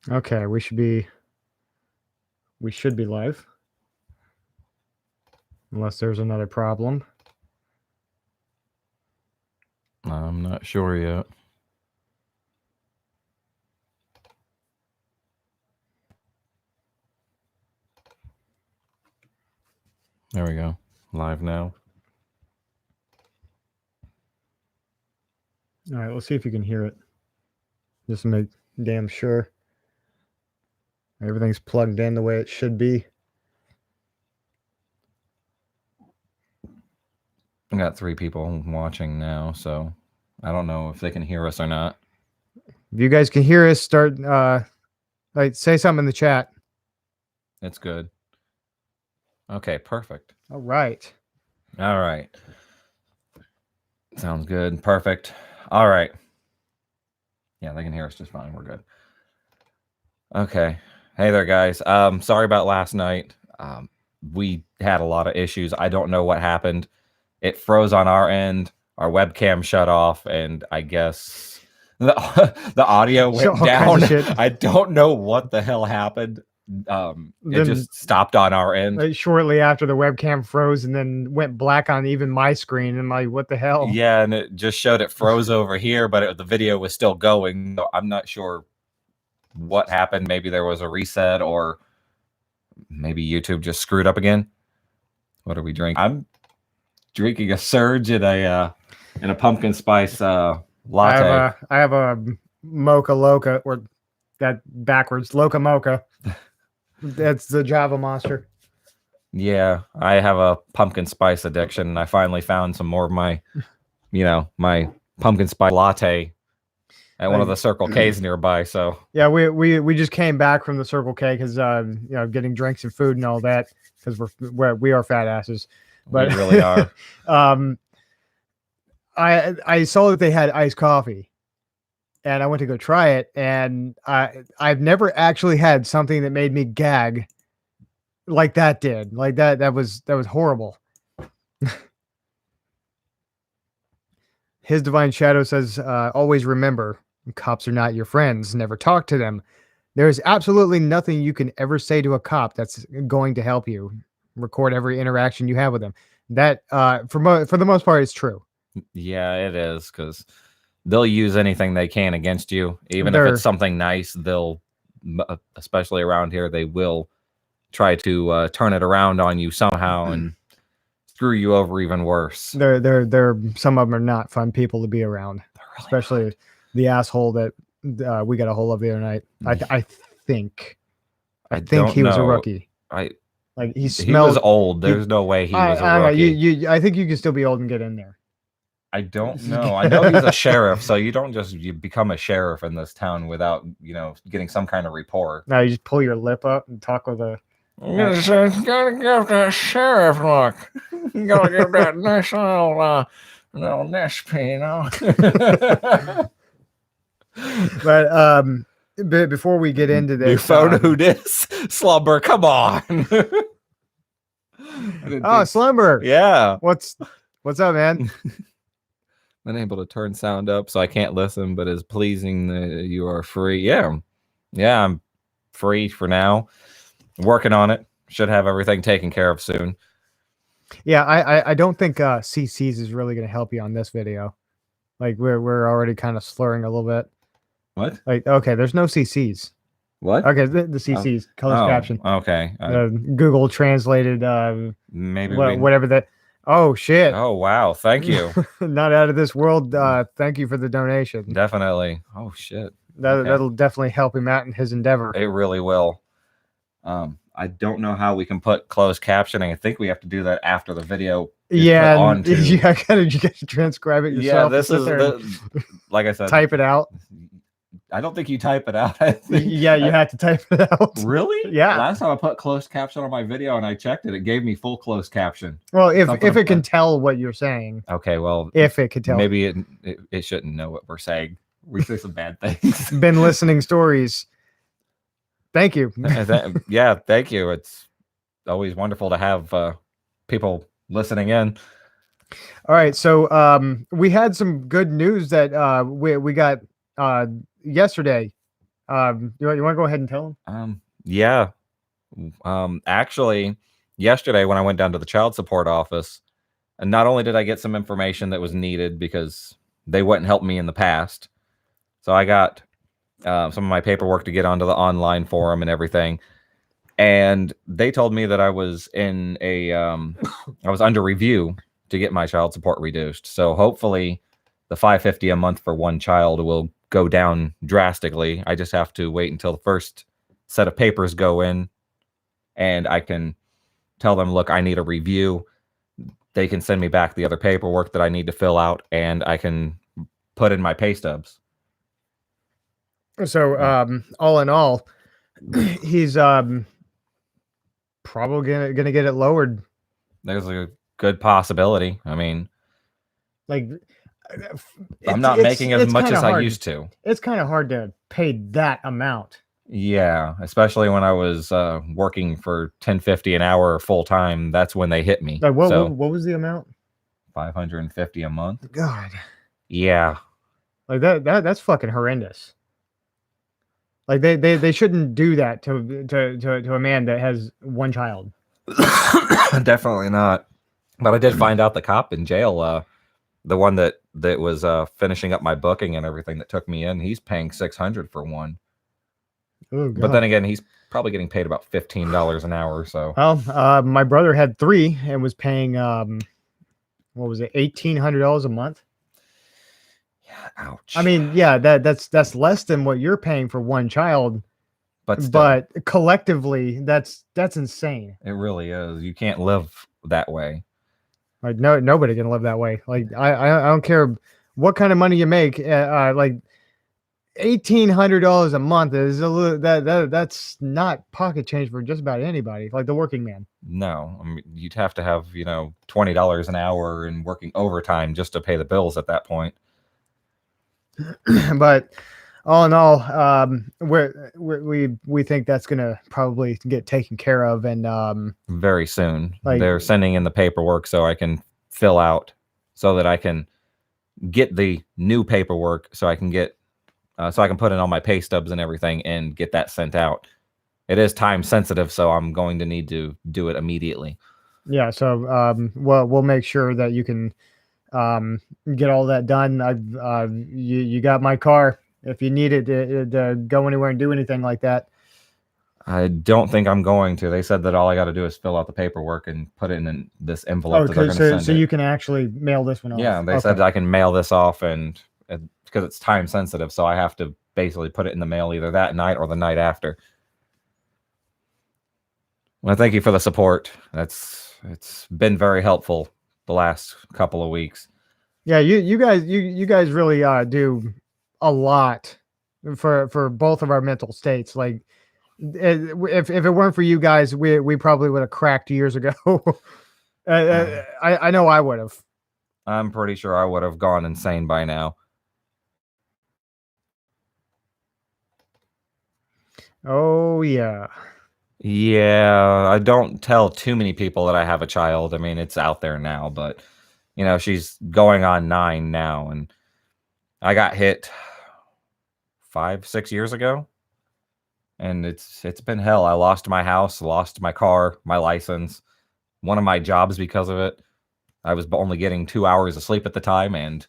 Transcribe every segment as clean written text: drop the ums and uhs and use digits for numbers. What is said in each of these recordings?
Okay, we should be live. Unless there's another problem. I'm not sure yet. There we go. Live now. All right, let's see if you can hear it. Just to make damn sure everything's plugged in the way it should be. I got 3 people watching now, so I don't know if they can hear us or not. If you guys can hear us, start say something in the chat. It's good. Okay, perfect. All right. All right. Sounds good. Perfect. All right. Yeah, they can hear us just fine. We're good. Okay. Hey there, guys. Sorry about last night. We had a lot of issues. I don't know what happened. It froze on our end. Our webcam shut off, and I guess the audio went all kinds of down. shit. I don't know what the hell happened. It Then- just stopped on our end. Shortly after the webcam froze and then went black on even my screen, and like, what the hell? Yeah, and it just showed it froze over here, but the video was still going. So I'm not sure what happened. Maybe there was a reset, or maybe YouTube just screwed up again. What are we drinking? I'm drinking a Surge in a pumpkin spice latte. I have a mocha loca, or that backwards loca mocha. That's the Java Monster. Yeah, I have a pumpkin spice addiction, and I finally found some more of my, my pumpkin spice latte at one of the Circle K's nearby. So yeah, we just came back from the Circle K because getting drinks and food and all that, because we are fat asses. But we really are. I saw that they had iced coffee, and I went to go try it, and I've never actually had something that made me gag like that did. Like that was horrible. His Divine Shadow says, always remember, cops are not your friends. Never talk to them. There is absolutely nothing you can ever say to a cop that's going to help you. Record every interaction you have with them. That, for the most part, is true. Yeah, it is, because they'll use anything they can against you. Even if it's something nice, they'll, especially around here, they will try to turn it around on you somehow and screw you over even worse. They're some of them are not fun people to be around, really, especially not. The asshole that we got a hold of the other night. I think he was a rookie. He was old. There's no way he was a rookie. I think you can still be old and get in there. I don't know. I know he's a sheriff, so you don't just become a sheriff in this town without getting some kind of report. No, you just pull your lip up and talk with a. You gotta give that sheriff look. You gotta give that nice little NSP, But before we get into this, you phone who this Slumber? Come on. Slumber. Yeah. What's up, man? Unable to turn sound up, so I can't listen, but it's pleasing that you are free. Yeah, I'm free for now. Working on it. Should have everything taken care of soon. Yeah, I don't think CCs is really going to help you on this video. Like we're already kind of slurring a little bit. What? Like, okay, there's no CCs. What? Okay, the CCs, closed caption. Okay. Google translated. Maybe whatever that. Oh shit! Oh wow! Thank you. Not out of this world. Thank you for the donation. Definitely. Oh shit. That'll definitely help him out in his endeavor. It really will. I don't know how we can put closed captioning. I think we have to do that after the video. Yeah, you gotta transcribe it yourself. Yeah, this is like I said. Type it out. I don't think you type it out. You have to type it out. Really? Yeah. Last time I put closed caption on my video and I checked it, it gave me full closed caption. Well, if it can tell what you're saying. Okay, well, if it can tell, maybe it shouldn't know what we're saying. We say some bad things. Been listening stories. Thank you. Yeah, thank you. It's always wonderful to have people listening in. All right, so we had some good news that we got yesterday. You want to go ahead and tell him? Yeah. Actually, yesterday when I went down to the child support office, and not only did I get some information that was needed because they wouldn't help me in the past, so I got some of my paperwork to get onto the online forum and everything. And they told me that I was in a I was under review to get my child support reduced. So hopefully the 550 a month for one child will go down drastically. I just have to wait until the first set of papers go in and I can tell them, look, I need a review. They can send me back the other paperwork that I need to fill out and I can put in my pay stubs. So, all in all, he's probably gonna get it lowered. There's a good possibility. I mean, Like, I'm not making as much as I used to. It's kind of hard to pay that amount. Yeah, especially when I was working for $10.50 an hour full time. That's when they hit me. Like, what was the amount? $550 a month. God. Yeah. Like that's fucking horrendous. Like they shouldn't do that to a man that has one child. Definitely not. But I did find out the cop in jail, the one that was finishing up my booking and everything that took me in, he's paying $600 for one. Oh, God. But then again, he's probably getting paid about $15 an hour. So well, my brother had 3 and was paying what was it, $1,800 a month? Yeah, ouch. I mean, yeah, that's less than what you're paying for one child. But still, but collectively, that's insane. It really is. You can't live that way. Like nobody can live that way. Like I don't care what kind of money you make. Like $1,800 a month is a little that's not pocket change for just about anybody. Like the working man. No, I mean, you'd have to have $20 an hour and working overtime just to pay the bills at that point. But all in all, we think that's gonna probably get taken care of, and very soon. Like, they're sending in the paperwork so I can fill out, so that I can get the new paperwork, so I can get so I can put in all my pay stubs and everything and get that sent out. It is time sensitive, so I'm going to need to do it immediately. Yeah, so we'll make sure that you can get all that done. You got my car if you need it to go anywhere and do anything like that. I don't think I'm going to. They said that all I got to do is fill out the paperwork and put it in this envelope. Okay, so you can actually mail this one off. Yeah, they said I can mail this off, and because it's time sensitive, so I have to basically put it in the mail either that night or the night after. Well, thank you for the support. It's been very helpful the last couple of weeks. Yeah, you guys really do a lot for both of our mental states. Like if it weren't for you guys, we probably would have cracked years ago. I know I would have. I'm pretty sure I would have gone insane by now. Oh yeah. Yeah, I don't tell too many people that I have a child. I mean, it's out there now, but she's going on 9 now, and I got hit 5-6 years ago, and it's been hell. I lost my house, lost my car, my license, one of my jobs because of it. I was only getting 2 hours of sleep at the time, and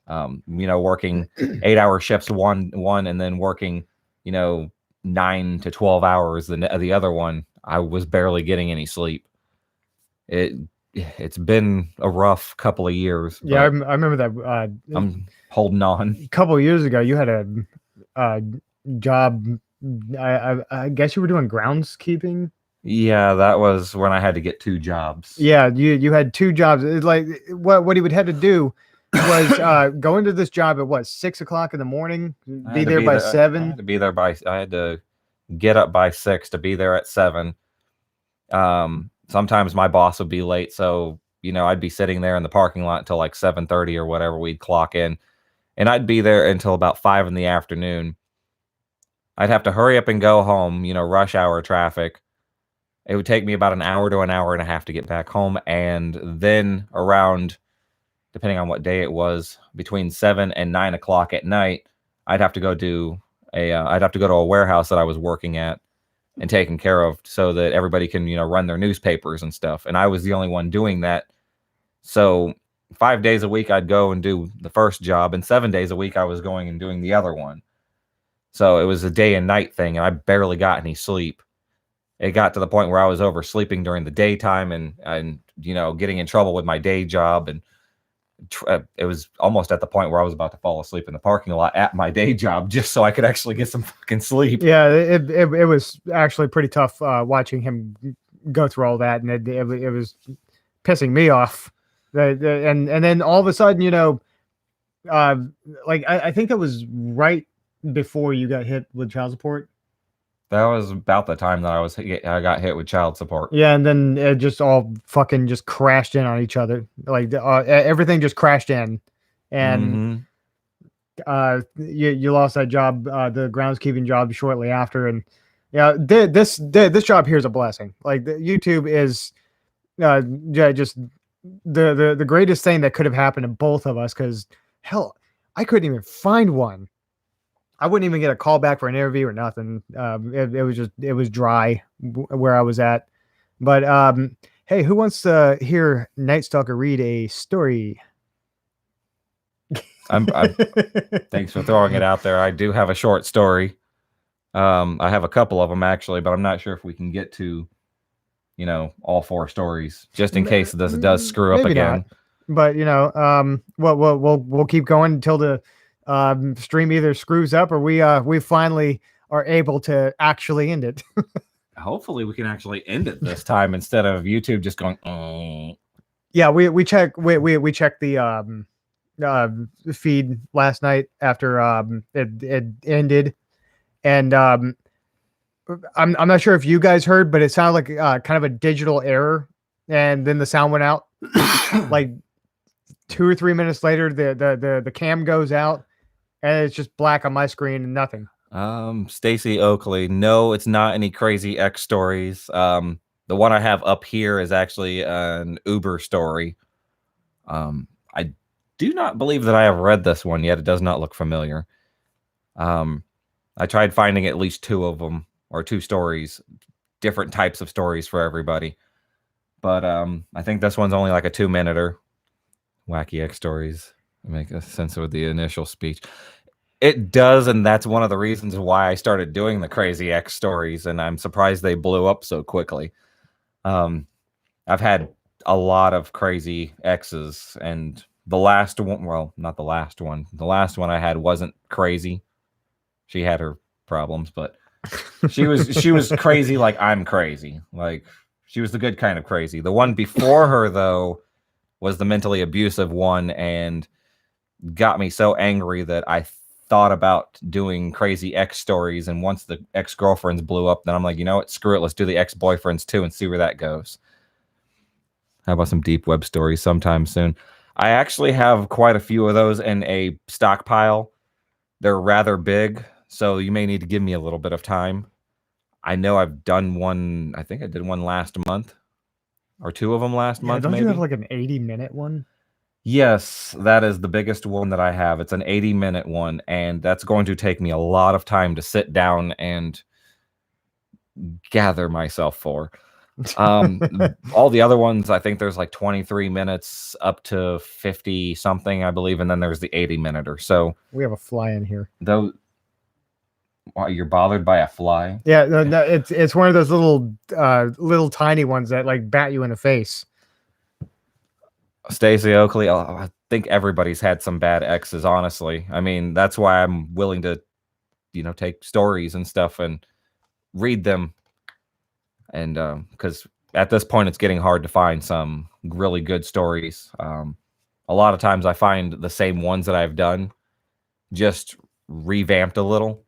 working 8-hour shifts one, and then working 9 to 12 hours the other one. I was barely getting any sleep. It's been a rough couple of years. Yeah, I remember that. I'm holding on. A couple of years ago, you had a job. I guess you were doing groundskeeping. Yeah, that was when I had to get 2 jobs. Yeah, you had 2 jobs. It's like what he would have to do was go into this job at 6 o'clock in the morning, be there by 7. I had to be there by. I had to get up by 6 to be there at 7. Sometimes my boss would be late, so I'd be sitting there in the parking lot until like 7:30 or whatever. We'd clock in, and I'd be there until about 5 in the afternoon. I'd have to hurry up and go home. Rush hour traffic. It would take me about an hour to an hour and a half to get back home, and then around, depending on what day it was, between 7 and 9 o'clock at night, I'd have to go do I'd have to go to a warehouse that I was working at and taken care of so that everybody can, run their newspapers and stuff. And I was the only one doing that. So 5 days a week I'd go and do the first job, and 7 days a week I was going and doing the other one. So it was a day and night thing, and I barely got any sleep. It got to the point where I was oversleeping during the daytime and getting in trouble with my day job, and it was almost at the point where I was about to fall asleep in the parking lot at my day job just so I could actually get some fucking sleep. Yeah, it was actually pretty tough watching him go through all that, and it was pissing me off. And then all of a sudden, like I think that was right before you got hit with child support. That was about the time that I got hit with child support. Yeah, and then it just all fucking just crashed in on each other. Like everything just crashed in, and you lost that job, the groundskeeping job, shortly after. And this job here is a blessing. Like YouTube is just the greatest thing that could have happened to both of us. Because hell, I couldn't even find one. I wouldn't even get a call back for an interview or nothing. It was dry where I was at. But hey, who wants to hear Night Stalker read a story? Thanks for throwing it out there. I do have a short story. I have a couple of them actually, but I'm not sure if we can get to, all 4 stories, just in case this does screw up again. Not. But we'll keep going until the stream either screws up or we finally are able to actually end it. Hopefully we can actually end it this time instead of YouTube just going. Oh. Yeah, we checked the feed last night after it ended, and I'm not sure if you guys heard, but it sounded like kind of a digital error, and then the sound went out. Like 2 or 3 minutes later, the cam goes out, and it's just black on my screen and nothing. Stacy Oakley, no, it's not any crazy X stories. The one I have up here is actually an Uber story. I do not believe that I have read this one yet. It does not look familiar. I tried finding at least 2 of them, or 2 stories, different types of stories for everybody. But I think this one's only like a 2-minute-er. Wacky X stories make a sense of the initial speech. It does, and that's one of the reasons why I started doing the crazy X stories, and I'm surprised they blew up so quickly. I've had a lot of crazy X's, and the last one, well, not the last one. The last one I had wasn't crazy. She had her problems, but she was crazy like I'm crazy. Like, she was the good kind of crazy. The one before her, though, was the mentally abusive one, and got me so angry that I thought about doing crazy X stories. And once the ex-girlfriends blew up, then I'm like, you know what? Screw it. Let's do the ex-boyfriends too and see where that goes. How about some deep web stories sometime soon? I actually have quite a few of those in a stockpile. They're rather big, so you may need to give me a little bit of time. I know I've done one. I think I did one last month, or 2 of them last month. Don't maybe. You have like an 80-minute one? Yes, that is the biggest one that I have. It's an 80-minute one, and that's going to take me a lot of time to sit down and gather myself for. All the other ones, I think there's like 23 minutes up to 50 something, I believe, and then there's the 80-minute or so. We have a fly in here. Though, why, you're bothered by a fly? Yeah, no, it's one of those little tiny ones that like bat you in the face. Stacey Oakley, I think everybody's had some bad exes, honestly. I mean, that's why I'm willing to, take stories and stuff and read them. And because at this point, it's getting hard to find some really good stories. A lot of times I find the same ones that I've done, just revamped a little.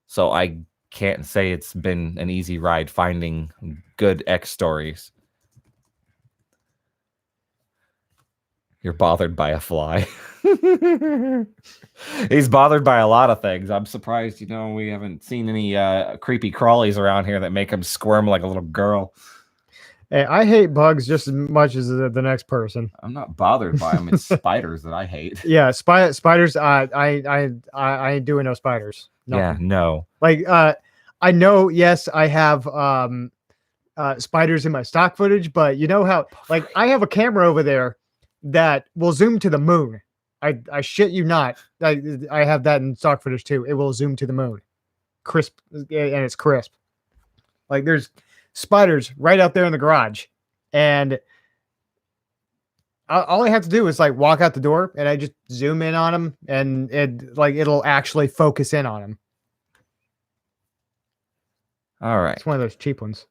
So I can't say it's been an easy ride finding good X stories. You're bothered by a fly. He's bothered by a lot of things. I'm surprised, we haven't seen any creepy crawlies around here that make him squirm like a little girl. Hey, I hate bugs just as much as the next person. I'm not bothered by them. It's spiders that I hate. Yeah, spiders. I ain't doing no spiders. Yeah, Nothing. no. Like, I know, yes, I have spiders in my stock footage, but you know how, like, I have a camera over there that will zoom to the moon. I shit you not. I have that in stock footage too. It will zoom to the moon, crisp, and it's crisp. Like, there's spiders right out there in the garage, and all I have to do is like walk out the door, and I just zoom in on them, and it'll actually focus in on them. All right. It's one of those cheap ones.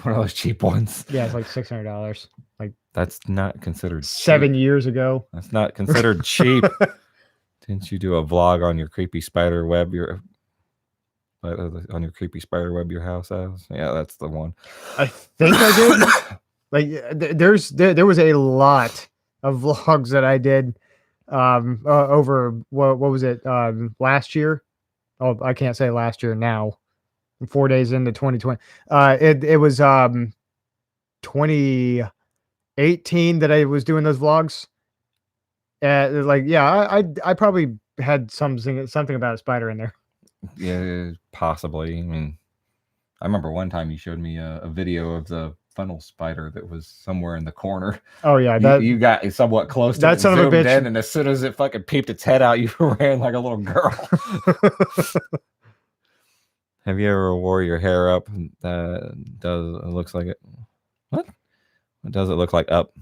One of those cheap ones. Yeah, it's like $600. Like, That's not considered 7 cheap. years ago. That's not considered cheap. Didn't you do a vlog on your creepy spider web on your creepy spider web your house has? Yeah, that's the one. I think I did. Like, there was a lot of vlogs that I did over what was it, last year? Oh, I can't say last year now. 4 days into 2020. It was 2018 that I was doing those vlogs. Like, yeah, I probably had something about a spider in there. Yeah, possibly. I mean, I remember one time you showed me a video of the funnel spider that was somewhere in the corner. Oh yeah, You got somewhat close to that it, son of a zoomed bitch. in, and as soon as it fucking peeped its head out, you ran like a little girl. Have you ever wore your hair up? It looks like it. What? What does it look like up?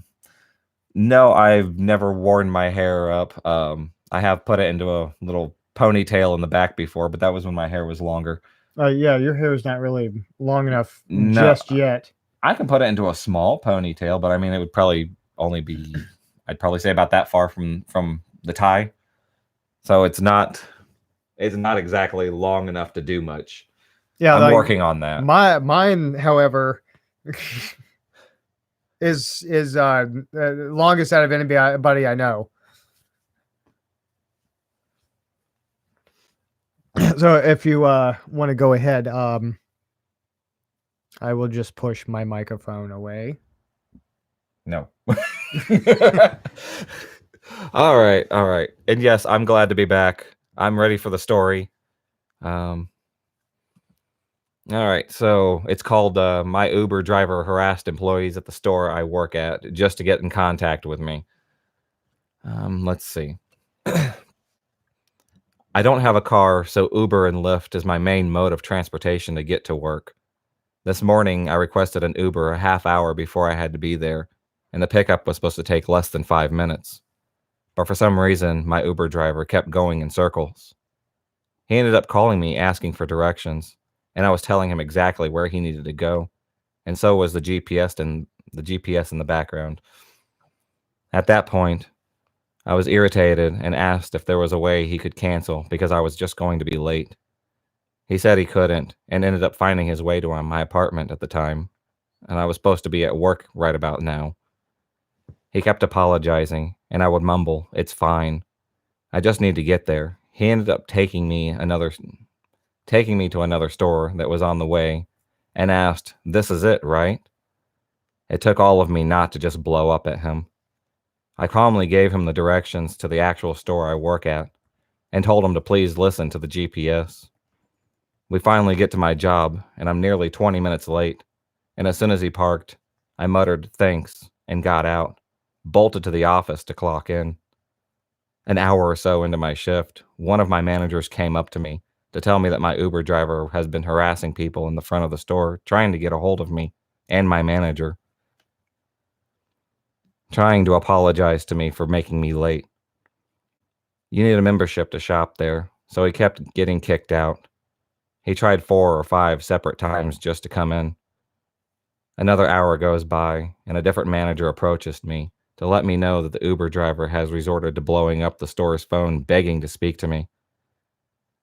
No, I've never worn my hair up. I have put it into a little ponytail in the back before, but that was when my hair was longer. Yeah, your hair is not really long enough No, just yet. I can put it into a small ponytail, but I mean, it would probably only be, I'd probably say about that far from the tie. So it's not exactly long enough to do much. Yeah, I'm like, working on that. Mine, however, is longest out of anybody I know. So if you want to go ahead, I will just push my microphone away. No. All right. And yes, I'm glad to be back. I'm ready for the story. All right, so it's called My Uber Driver Harassed Employees at the Store I Work at just to get in contact with me. Let's see. I don't have a car, so Uber and Lyft is my main mode of transportation to get to work. This morning, I requested an Uber a half hour before I had to be there, and the pickup was supposed to take less than 5 minutes. But for some reason, my Uber driver kept going in circles. He ended up calling me asking for directions, and I was telling him exactly where he needed to go, and so was the GPS in the background. At that point, I was irritated and asked if there was a way he could cancel because I was just going to be late. He said he couldn't and ended up finding his way to my apartment at the time, and I was supposed to be at work right about now. He kept apologizing, and I would mumble, "It's fine. I just need to get there." He ended up taking me to another store that was on the way and asked, "This is it, right?" It took all of me not to just blow up at him. I calmly gave him the directions to the actual store I work at and told him to please listen to the GPS. We finally get to my job, and I'm nearly 20 minutes late, and as soon as he parked, I muttered thanks and got out, bolted to the office to clock in. An hour or so into my shift, one of my managers came up to me to tell me that my Uber driver has been harassing people in the front of the store, trying to get a hold of me and my manager, trying to apologize to me for making me late. You need a membership to shop there, so he kept getting kicked out. He tried 4 or 5 separate times just to come in. Another hour goes by, and a different manager approaches me to let me know that the Uber driver has resorted to blowing up the store's phone, begging to speak to me.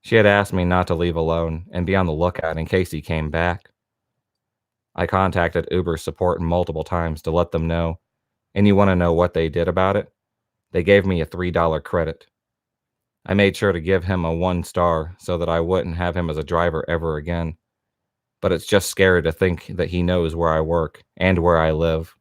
She had asked me not to leave alone and be on the lookout in case he came back. I contacted Uber support multiple times to let them know, and you want to know what they did about it? They gave me a $3 credit. I made sure to give him a 1 star so that I wouldn't have him as a driver ever again. But it's just scary to think that he knows where I work and where I live.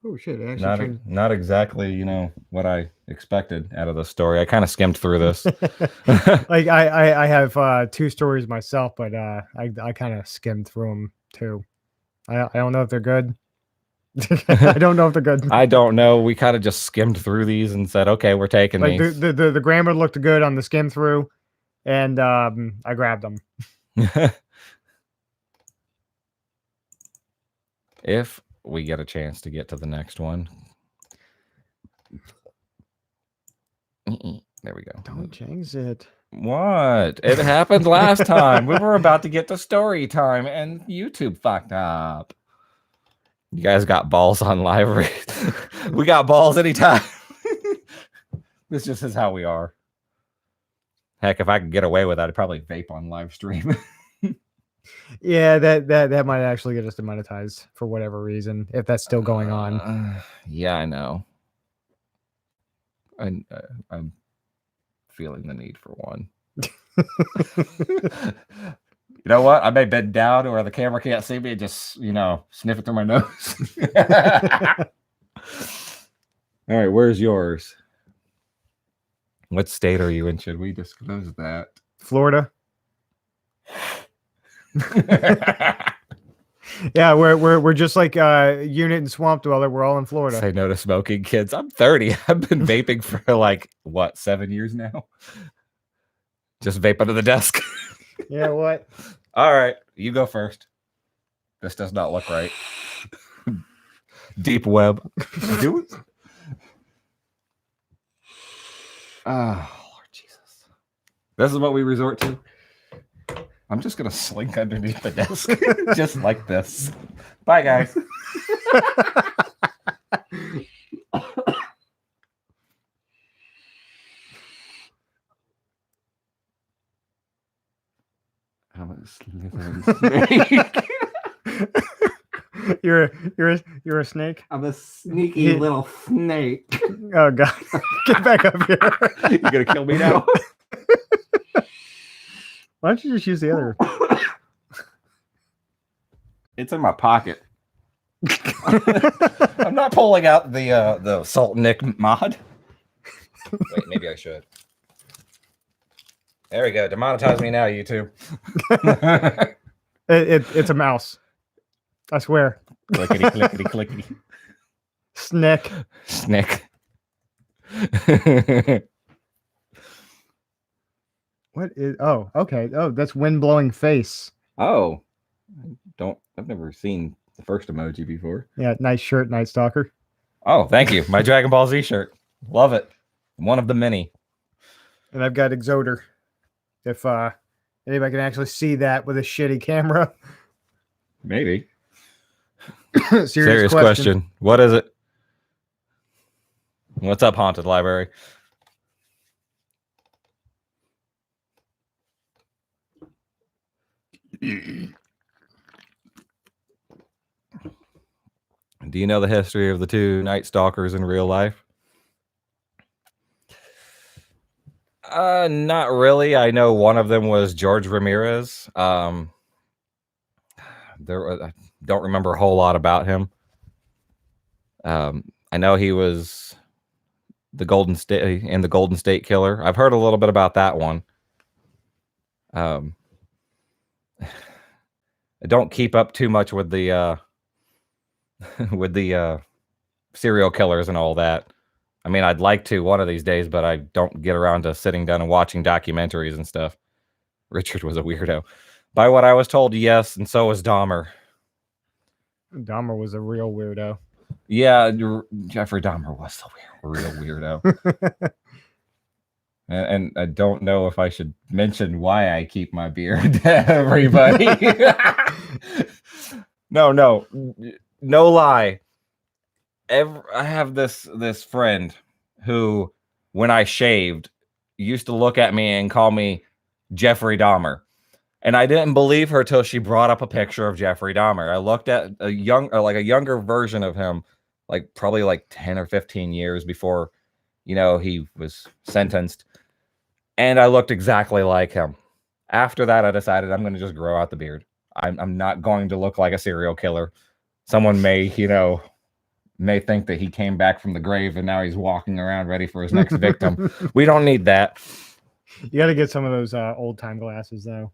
Oh shit! It actually turned. Not exactly, you know, what I expected out of the story. I kind of skimmed through this. Like I have 2 stories myself, but I kind of skimmed through them too. I don't know if they're good. I don't know if they're good. I don't know. We kind of just skimmed through these and said, okay, we're taking Like these. the grammar looked good on the skim through, and I grabbed them. If we get a chance to get to the next one. There we go. Don't jinx it. What? It happened last time. We were about to get to story time and YouTube fucked up. You guys got balls on live. We got balls anytime. This just is how we are. Heck, if I could get away with that, I'd probably vape on live stream. Yeah, that might actually get us demonetized for whatever reason, if that's still going on. Yeah, I know. I'm feeling the need for one. You know what? I may bend down where the camera can't see me and just, you know, sniff it through my nose. All right, where's yours? What state are you in? Should we disclose that? Florida. Yeah, we're just like Unit and Swamp Dweller. We're all in Florida. Say no to smoking, kids. I'm 30. I've been vaping for like what, 7 years now? Just vape under the desk. Yeah, what? All right, you go first. This does not look right. Deep web. Do it. Oh, Lord Jesus. This is what we resort to. I'm just going to slink underneath the desk. Just like this. Bye, guys. I'm a slithering snake. You're a snake. I'm a sneaky little snake. Oh god, get back up here! You gonna kill me now? Why don't you just use the other? It's in my pocket. I'm not pulling out the Salt Nick mod. Wait, maybe I should. There we go. Demonetize me now, YouTube. It's a mouse. I swear. Clickety, clickety, clickety. Snick. Snick. What is? Oh, okay. Oh, that's wind blowing face. Oh, I've never seen the first emoji before. Yeah, nice shirt, Night Stalker. Oh, thank you. My Dragon Ball Z shirt. Love it. One of the many. And I've got Exoder. If anybody can actually see that with a shitty camera. Maybe. Serious question. What is it? What's up, Haunted Library? Do you know the history of the two Night Stalkers in real life? Not really. I know one of them was George Ramirez. I don't remember a whole lot about him. I know he was the Golden State Killer. I've heard a little bit about that one. I don't keep up too much with the with the serial killers and all that. I mean, I'd like to one of these days, but I don't get around to sitting down and watching documentaries and stuff. Richard was a weirdo. By what I was told, yes, and so was Dahmer. Dahmer was a real weirdo. Yeah, Jeffrey Dahmer was the real weirdo. And I don't know if I should mention why I keep my beard to everybody. No lie. I have this friend who, when I shaved, used to look at me and call me Jeffrey Dahmer. And I didn't believe her till she brought up a picture of Jeffrey Dahmer. I looked at a younger version of him, like probably like 10 or 15 years before, you know, he was sentenced. And I looked exactly like him. After that, I decided I'm going to just grow out the beard. I'm not going to look like a serial killer. Someone may, you know, may think that he came back from the grave and now he's walking around ready for his next victim. We don't need that. You got to get some of those old time glasses though.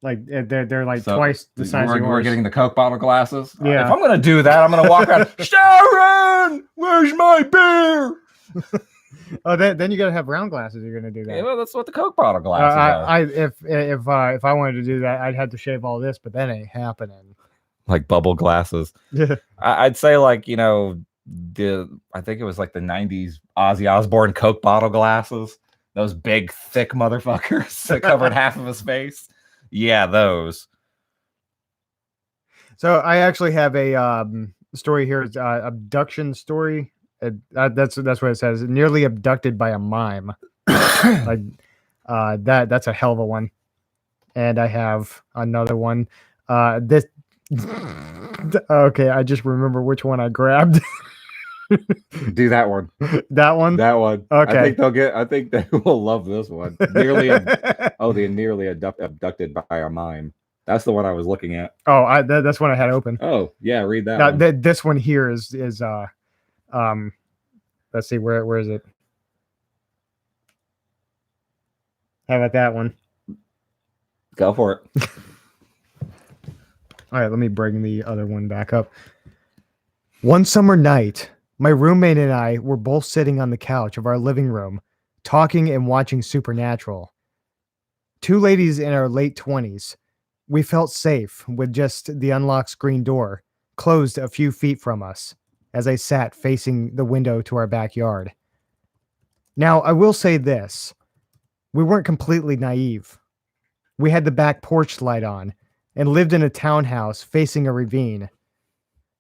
Like they're like So twice the size of yours. We're getting the Coke bottle glasses. Yeah. If I'm gonna do that, I'm gonna walk around. Sharon, where's my beer? Oh, then you got to have round glasses. You're gonna do that. Yeah, well, that's what the Coke bottle glasses are. If I wanted to do that, I'd have to shave all this, but that ain't happening. Like bubble glasses. Yeah. I'd say like, you know, I think it was like the 90s Ozzy Osbourne Coke bottle glasses. Those big, thick motherfuckers that covered half of his face. Yeah, those. So I actually have a story here. It's abduction story. That's what it says. Nearly abducted by a mime. Like that's a hell of a one. And I have another one. This. Okay, I just remember which one I grabbed. Do that one. That one. That one. Okay. I think they will love this one. They're nearly abducted by a mime. That's the one I was looking at. Oh, that's one I had open. Oh, yeah, read that one. This one here is let's see, where is it? How about that one? Go for it. All right, let me bring the other one back up. One summer night, my roommate and I were both sitting on the couch of our living room, talking and watching Supernatural. Two ladies in our late 20s. We felt safe with just the unlocked screen door, closed a few feet from us, as I sat facing the window to our backyard. Now, I will say this. We weren't completely naive. We had the back porch light on and lived in a townhouse facing a ravine.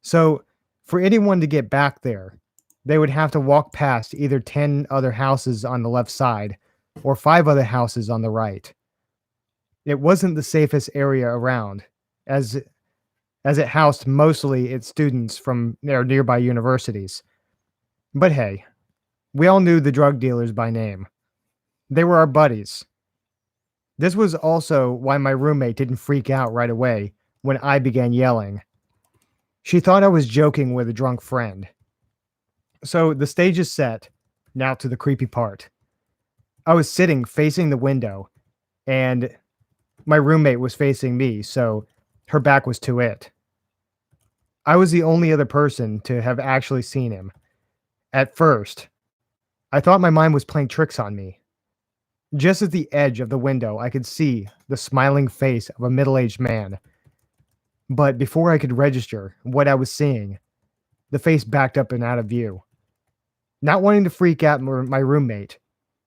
So, for anyone to get back there, they would have to walk past either 10 other houses on the left side or 5 other houses on the right. It wasn't the safest area around, as it housed mostly its students from their nearby universities. But hey, we all knew the drug dealers by name. They were our buddies. This was also why my roommate didn't freak out right away when I began yelling. She thought I was joking with a drunk friend. So the stage is set, now to the creepy part. I was sitting facing the window, and my roommate was facing me, so her back was to it. I was the only other person to have actually seen him. At first, I thought my mind was playing tricks on me. Just at the edge of the window, I could see the smiling face of a middle-aged man. But before I could register what I was seeing, the face backed up and out of view. Not wanting to freak out my roommate,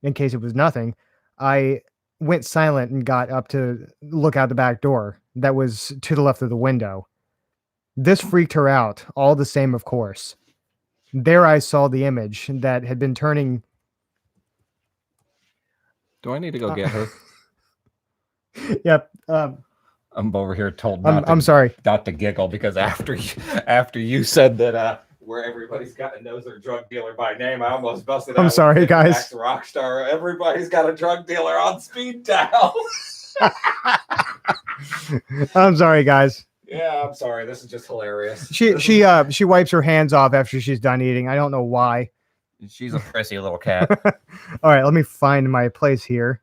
in case it was nothing, I went silent and got up to look out the back door that was to the left of the window. This freaked her out, all the same, of course. There I saw the image that had been turning... Do I need to go get her? Yep. I'm over here told I'm sorry. Not to giggle because after you said that where everybody's knows their drug dealer by name, I almost busted out. I'm sorry, guys. Rockstar. Everybody's got a drug dealer on speed dial. I'm sorry, guys. Yeah, I'm sorry. This is just hilarious. She wipes her hands off after she's done eating. I don't know why. She's a prissy little cat. All right, let me find my place here.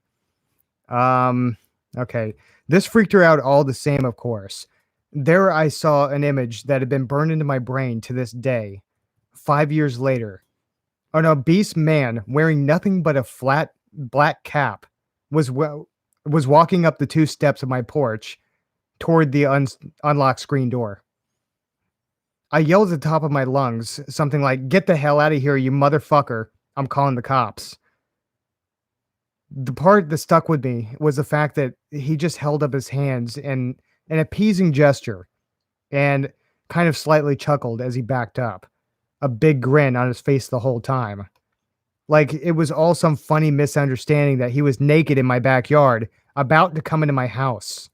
Okay. This freaked her out all the same, of course. There I saw an image that had been burned into my brain to this day. 5 years later, an obese man wearing nothing but a flat black cap was walking up the 2 steps of my porch toward the unlocked screen door. I yelled at the top of my lungs, something like, "Get the hell out of here, you motherfucker. I'm calling the cops." The part that stuck with me was the fact that he just held up his hands in an appeasing gesture and kind of slightly chuckled as he backed up, a big grin on his face the whole time. Like it was all some funny misunderstanding that he was naked in my backyard, about to come into my house.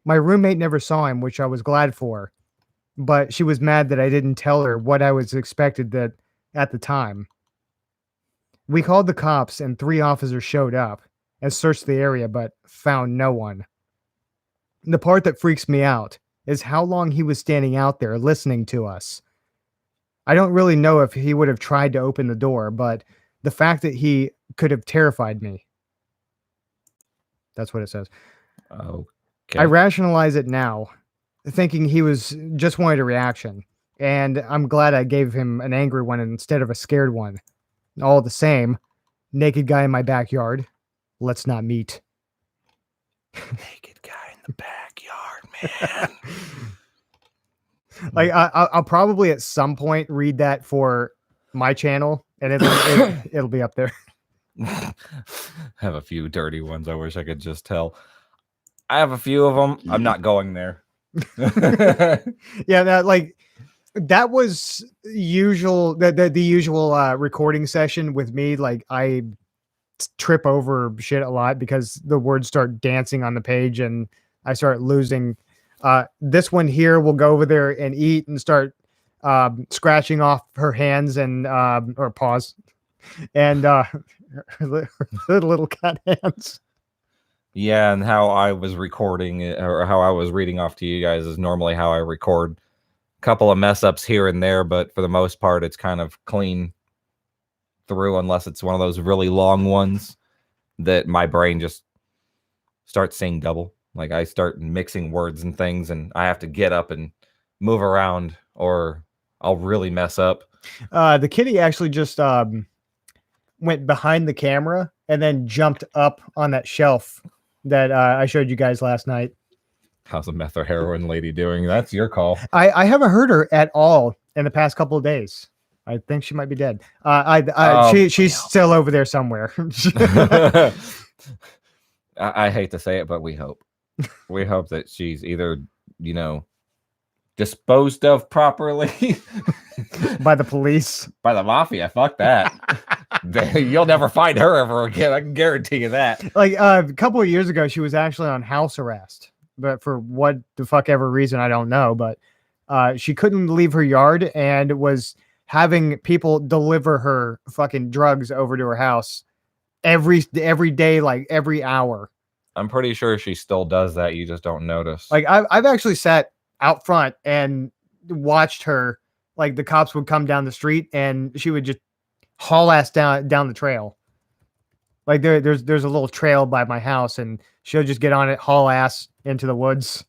My roommate never saw him, which I was glad for, but she was mad that I didn't tell her what I was expected that at the time. We called the cops and 3 officers showed up and searched the area, but found no one. The part that freaks me out is how long he was standing out there listening to us. I don't really know if he would have tried to open the door, but the fact that he could have terrified me. That's what it says. Okay. I rationalize it now, thinking he was just wanted a reaction. And I'm glad I gave him an angry one instead of a scared one. All the same, naked guy in my backyard. Let's not meet. Naked guy in the backyard, man. Like I'll probably at some point read that for my channel, and it'll be up there. Have a few dirty ones. I wish I could just tell. I have a few of them. I'm not going there. Yeah, that was usual. The usual recording session with me. Like I trip over shit a lot because the words start dancing on the page and I start losing. This one here will go over there and eat and start scratching off her hands and or paws and her little cat hands. Yeah, and how I was recording it, or how I was reading off to you guys is normally how I record. A couple of mess ups here and there, but for the most part, it's kind of clean through, unless it's one of those really long ones that my brain just starts saying double. Like I start mixing words and things, and I have to get up and move around, or I'll really mess up. The kitty actually just went behind the camera and then jumped up on that shelf that I showed you guys last night. How's a meth or heroin lady doing? That's your call. I haven't heard her at all in the past couple of days. I think she might be dead. She's still over there somewhere. I hate to say it, but we hope. We hope that she's either, disposed of properly by the police, by the mafia. Fuck that. You'll never find her ever again. I can guarantee you that. Like a couple of years ago, she was actually on house arrest, but for what the fuck ever reason, I don't know. But she couldn't leave her yard and was having people deliver her fucking drugs over to her house every day, like every hour. I'm pretty sure she still does that. You just don't notice. Like I've actually sat out front and watched her. Like the cops would come down the street and she would just haul ass down the trail. Like there's a little trail by my house and she'll just get on it, haul ass into the woods.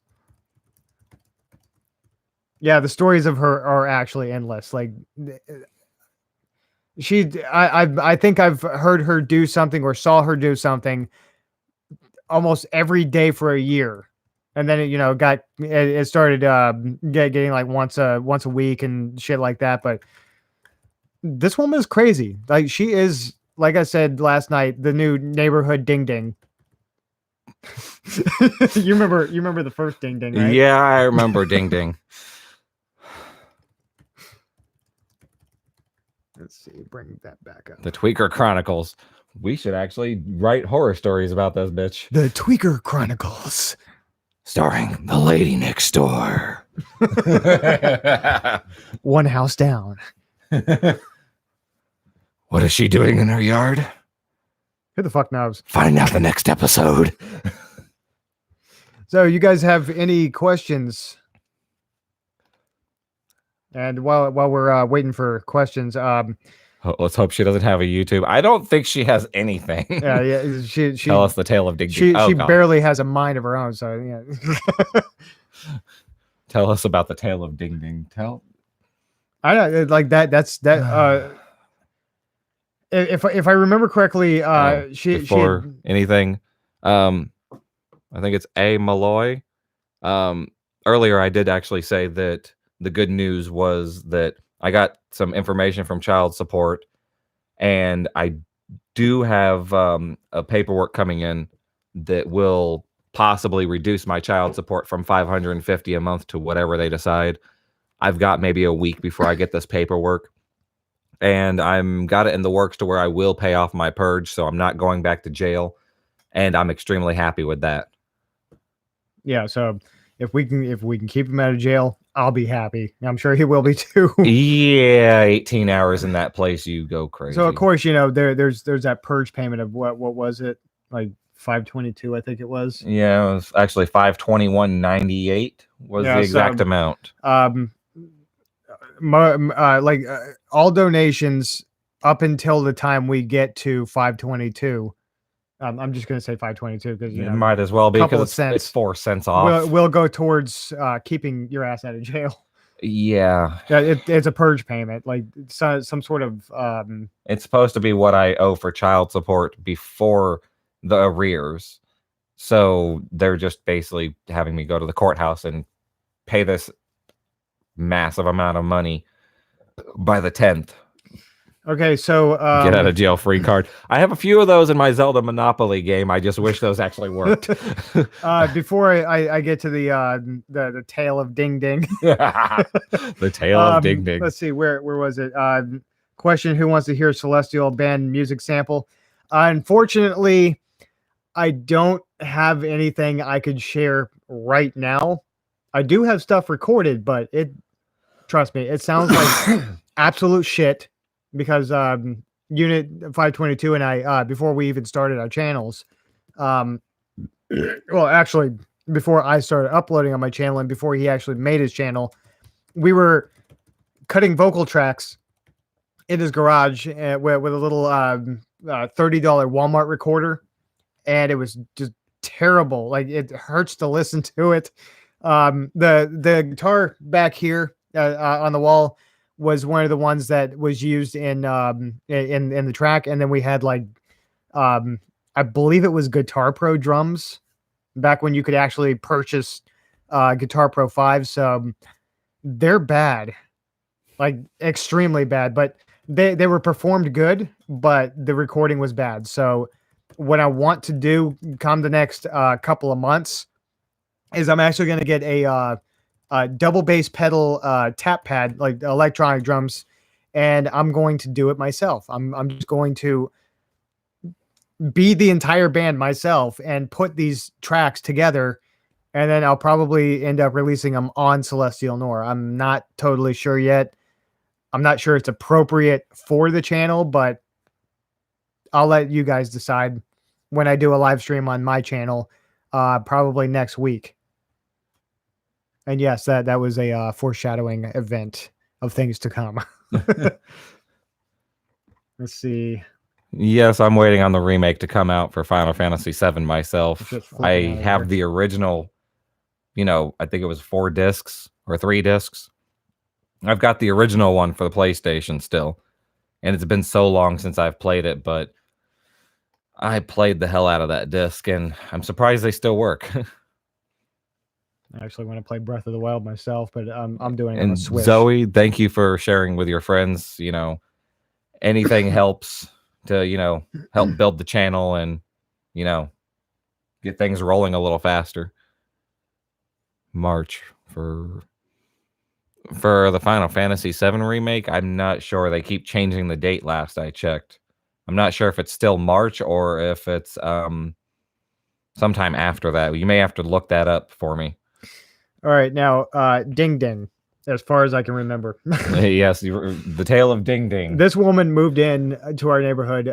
Yeah, the stories of her are actually endless. Like I think I've heard her do something or saw her do something almost every day for a year, and then it started getting like once a week and shit like that. But this woman is crazy. Like she is, like I said last night, the new neighborhood ding ding. you remember the first ding ding, right? Yeah, I remember ding ding. Let's see, bring that back up. The Tweaker Chronicles. We should actually write horror stories about this bitch. The Tweaker Chronicles. Starring the lady next door. One house down. What is she doing in her yard? Who the fuck knows? Find out the next episode. So you guys have any questions? And while we're waiting for questions, let's hope she doesn't have a YouTube. I don't think she has anything. Yeah. She tell us the tale of Ding Ding. She barely has a mind of her own. So yeah. Tell us about the tale of Ding Ding. I don't like that. That's that. If I remember correctly, anything, I think it's A. Malloy. Earlier, I did actually say that the good news was that I got some information from child support, and I do have a paperwork coming in that will possibly reduce my child support from $550 a month to whatever they decide. I've got maybe a week before I get this paperwork, and I'm got it in the works to where I will pay off my purge, so I'm not going back to jail, and I'm extremely happy with that. Yeah, so if we can keep him out of jail, I'll be happy. I'm sure he will be too. Yeah, 18 hours in that place, you go crazy. So of course, there's that purge payment of what was it, like $522, I think it was. Yeah, it was actually $521.98 was the exact amount. all donations up until the time we get to 522. I'm just gonna say 522 because It might as well be couple because of it's cents 4 cents off. will go towards keeping your ass out of jail. Yeah, Yeah, it's a purge payment, like some sort of it's supposed to be what I owe for child support before the arrears. So they're just basically having me go to the courthouse and pay this massive amount of money by the 10th. Okay, so Get out of jail free card. I have a few of those in my Zelda Monopoly game. I just wish those actually worked. before I get to the tale of Ding Ding. The tale of Ding Ding. Let's see, where was it? Question: Who wants to hear Celestial band music sample? Unfortunately, I don't have anything I could share right now. I do have stuff recorded, but trust me, it sounds like absolute shit because Unit 522 and I, before we even started our channels, well, actually, before I started uploading on my channel and before he actually made his channel, we were cutting vocal tracks in his garage with a little $30 Walmart recorder, and it was just terrible. Like, it hurts to listen to it. The guitar back here on the wall was one of the ones that was used in the track, and then we had like I believe it was Guitar Pro drums back when you could actually purchase Guitar Pro 5. So they're bad, like extremely bad, but they were performed good, but the recording was bad. So what I want to do come the next couple of months is I'm actually going to get a double bass pedal tap pad, like electronic drums, and I'm going to do it myself. I'm just going to be the entire band myself and put these tracks together, and then I'll probably end up releasing them on Selestialnorre. I'm not totally sure yet. I'm not sure it's appropriate for the channel, but I'll let you guys decide when I do a live stream on my channel, probably next week. And yes, that was a foreshadowing event of things to come. Let's see. Yes, I'm waiting on the remake to come out for Final Fantasy VII myself. Just I flipping out of have here. the original, I think it was 4 discs or 3 discs. I've got the original one for the PlayStation still. And it's been so long since I've played it, but I played the hell out of that disc, and I'm surprised they still work. I actually want to play Breath of the Wild myself, but I'm doing it on And a Switch. Zoe, thank you for sharing with your friends. Anything helps to, help build the channel and, get things rolling a little faster. March for the Final Fantasy VII remake. I'm not sure. They keep changing the date last I checked. I'm not sure if it's still March or if it's sometime after that. You may have to look that up for me. All right, now Ding Ding, as far as I can remember. Yes, the tale of Ding Ding. This woman moved in to our neighborhood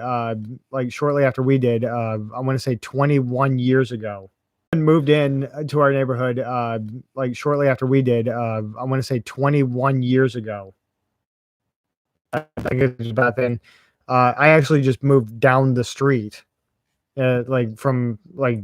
like shortly after we did. I want to say 21 years ago. Moved in to our neighborhood like shortly after we did. I want to say 21 years ago. I think it was about then. I actually just moved down the street, like from like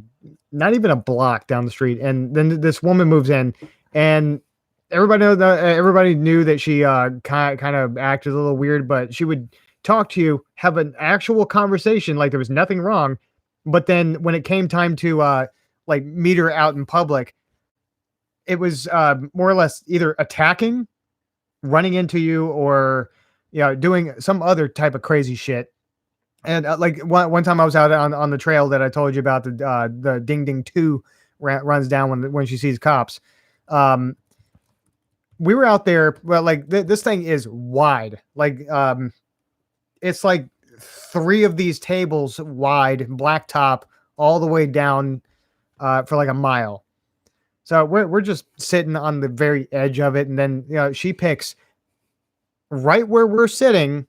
not even a block down the street, and then this woman moves in, and everybody knew that she kind of acted a little weird, but she would talk to you, have an actual conversation like there was nothing wrong. But then when it came time to like meet her out in public, it was more or less either attacking, running into you, or doing some other type of crazy shit. And like one time I was out on the trail that I told you about, the Ding Ding 2 runs down when she sees cops. We were out there, well, like this thing is wide. Like it's like 3 of these tables wide, blacktop, all the way down for like a mile. So we're just sitting on the very edge of it, and then she picks right where we're sitting,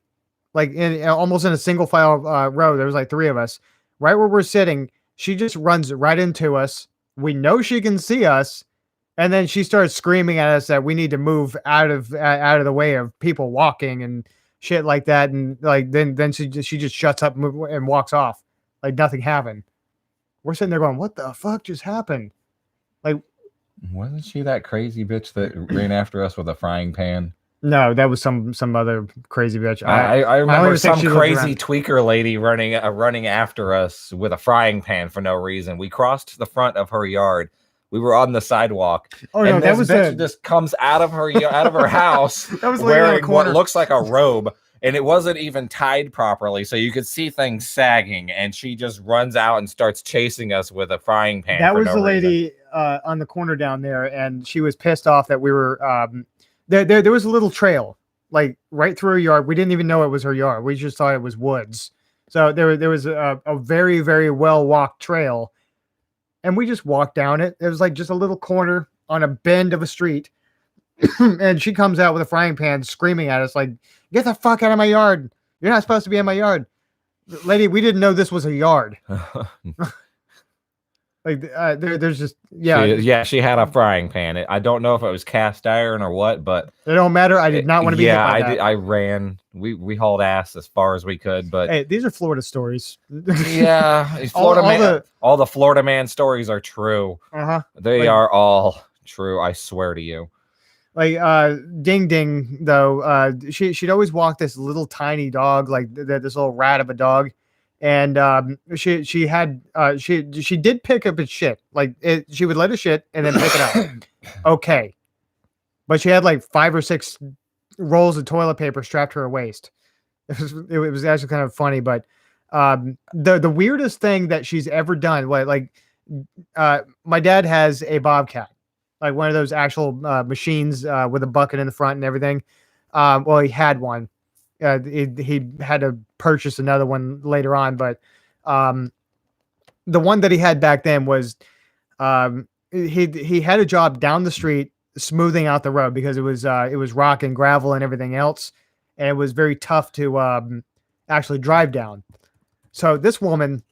like in almost in a single file row. There was like 3 of us. Right where we're sitting, she just runs right into us. We know she can see us, And then she starts screaming at us that we need to move out of the way of people walking and shit like that. And like then she just shuts up and walks off like nothing happened. We're sitting there going, "What the fuck just happened?" Like, Wasn't she that crazy bitch that ran after us with a frying pan? no, that was some other crazy bitch. I I don't remember even think some she lived crazy around. tweaker lady running after us with a frying pan for no reason. We crossed the front of her yard. We were on the sidewalk, Oh no, and that this was bitch just comes out of her house that was lady on the wearing what corner. looks like a robe, and it wasn't even tied properly, so you could see things sagging. And she just runs out and starts chasing us with a frying pan. That for was no the reason. lady on the corner down there, and she was pissed off that we were there was a little trail like right through her yard. We didn't even know it was her yard. We just thought it was woods. So there was a very, very well walked trail, and we just walked down it. It was like just a little corner on a bend of a street. And she comes out with a frying pan screaming at us like, "Get the fuck out of my yard. You're not supposed to be in my yard." Lady, we didn't know this was a yard. Like there's just She had a frying pan. I don't know if it was cast iron or what, but it don't matter. I did not want to be hit by that. I ran. We hauled ass as far as we could, but Hey, these are Florida stories. yeah, all the Florida man stories are true. Uh-huh. They are all true. I swear to you. Like Ding Ding though, she'd always walk this little tiny dog, like this little rat of a dog. And she did pick up its shit. Like she would let it shit and then pick it up. Okay. But she had like 5 or 6 rolls of toilet paper strapped to her waist. It was actually kind of funny, but the weirdest thing that she's ever done, my dad has a bobcat, like one of those actual machines with a bucket in the front and everything. Well, he had one. He had to purchase another one later on, but the one that he had back then was he had a job down the street smoothing out the road because it was rock and gravel and everything else, and it was very tough to actually drive down. So this woman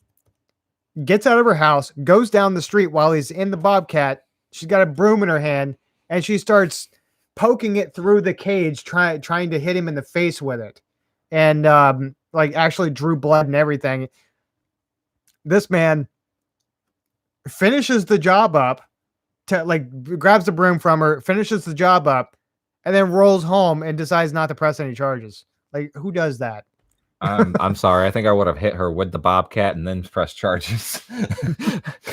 gets out of her house, goes down the street while he's in the bobcat. She's got a broom in her hand, and she starts poking it through the cage, trying to hit him in the face with it, and like actually drew blood and everything. This man finishes the job up, grabs the broom from her, finishes the job up, and then rolls home and decides not to press any charges. Like, who does that? I'm sorry. I think I would have hit her with the bobcat and then pressed charges.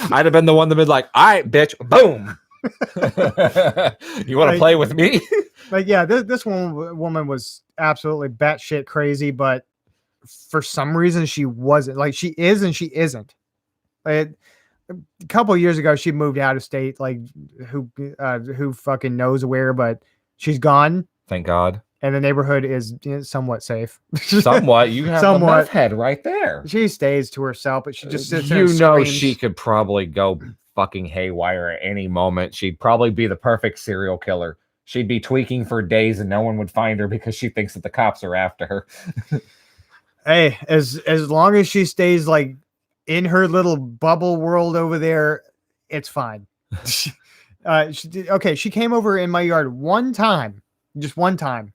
I'd have been the one that been like, "All right, bitch, boom." You want to play with me? Like, yeah, this woman was absolutely batshit crazy, but for some reason she wasn't. Like, she is and she isn't. Like, a couple of years ago, she moved out of state. Like, who fucking knows where? But she's gone. Thank God. And the neighborhood is somewhat safe. Somewhat. You have the meth head right there. She stays to herself, but she just sits there. You know, she could probably go fucking haywire at any moment. She'd probably be the perfect serial killer. She'd be tweaking for days and no one would find her because she thinks that the cops are after her. Hey, as long as she stays like in her little bubble world over there, it's fine. She came over in my yard one time, just one time,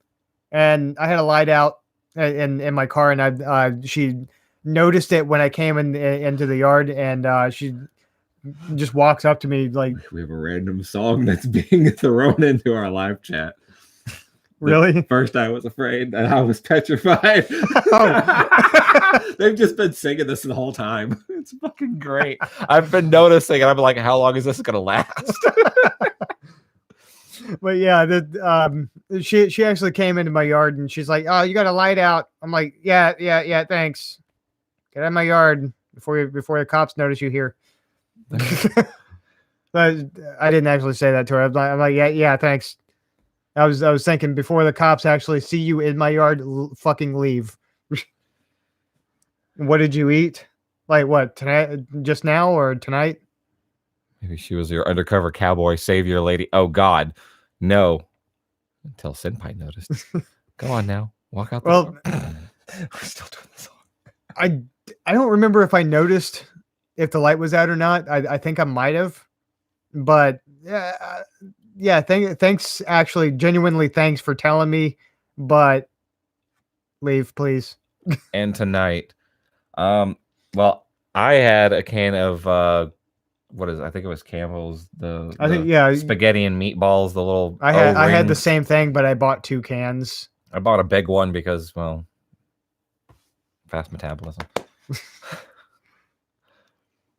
and I had a light out in my car, and she noticed it when I came into the yard, and she just walks up to me like, we have a random song that's being thrown into our live chat. Really? First I was afraid and I was petrified. Oh. They've just been singing this the whole time. It's fucking great. I've been noticing, and I'm like, how long is this gonna last? But yeah, she actually came into my yard and she's like, "Oh, you got a light out." I'm like, yeah, thanks. Get out of my yard before the cops notice you here. But I didn't actually say that to her. I'm like, yeah, thanks. I was thinking before the cops actually see you in my yard, fucking leave. What did you eat? Like what, tonight, just now, or tonight? Maybe she was your undercover cowboy savior lady. Oh God, no. Until Senpai noticed. Go on now, walk out. Well, we're still doing this. I don't remember if I noticed if the light was out or not. I think I might have, but Yeah. Thanks. Actually, genuinely, thanks for telling me. But leave, please. And tonight, well, I had a can of what is it? I think it was Campbell's I think the spaghetti and meatballs, the little I had the O-rings. same thing, but I bought 2 cans. I bought a big one because, well, fast metabolism.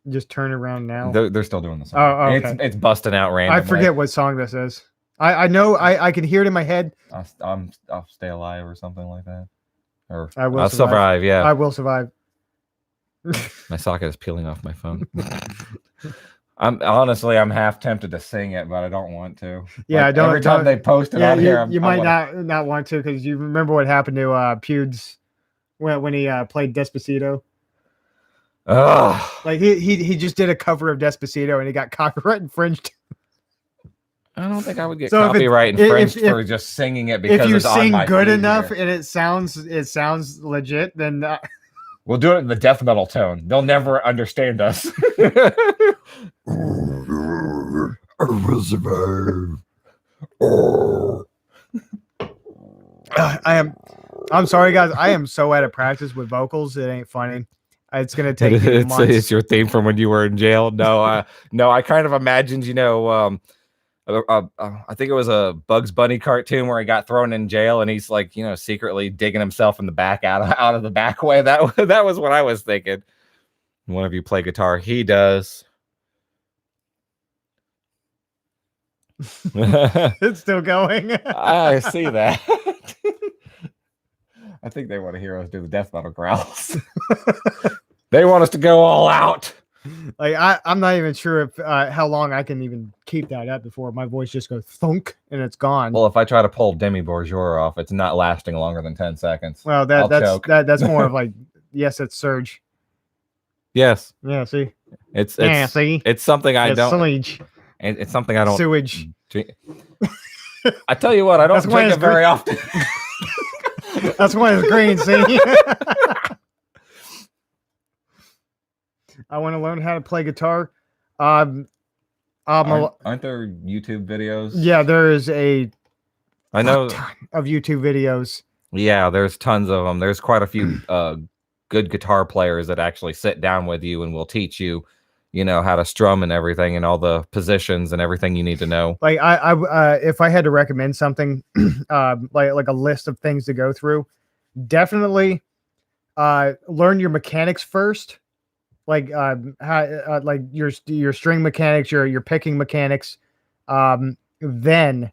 Just turn around now. They're still doing the song. Oh, okay. It's busting out randomly. I forget what song this is. I know I can hear it in my head. I'll stay alive or something like that. Or I will I'll survive. yeah. I will survive. My socket is peeling off my phone. I'm half tempted to sing it, but I don't want to. Yeah, like, don't every time they post it on here. You might not want to because you remember what happened to Pewds when he played Despacito. Ugh. Like he just did a cover of Despacito and he got copyright infringed. I don't think I would get So copyright infringed for just singing it because if you it's on sing my good feed enough here. and it sounds legit, then We'll do it in the death metal tone. They'll never understand us. I'm sorry, guys. I am so out of practice with vocals. It ain't funny. It's gonna take me months. It's your theme from when you were in jail. No, I kind of imagined, I think it was a Bugs Bunny cartoon where he got thrown in jail and he's like, secretly digging himself in the back out of the back way. That was what I was thinking. One of you play guitar. He does. It's still going. I see that. I think they want to hear us do the death metal growls. They want us to go all out. Like I'm not even sure if how long I can even keep that up before my voice just goes thunk and it's gone. Well, if I try to pull Demi Bourgeois off, it's not lasting longer than 10 seconds. Well, that's more of like yes, it's Surge. Yes. Yeah. See. See. It's something I don't. Sewage. It's something I don't. Sewage. I tell you what, I don't drink it very often. That's why it's green. See. I want to learn how to play guitar. Aren't there YouTube videos? Yeah, there is a ton of YouTube videos. Yeah, there's tons of them. There's quite a few good guitar players that actually sit down with you and will teach you, how to strum and everything and all the positions and everything you need to know. Like I if I had to recommend something, like a list of things to go through, definitely learn your mechanics first. Like how like your string mechanics, your picking mechanics, then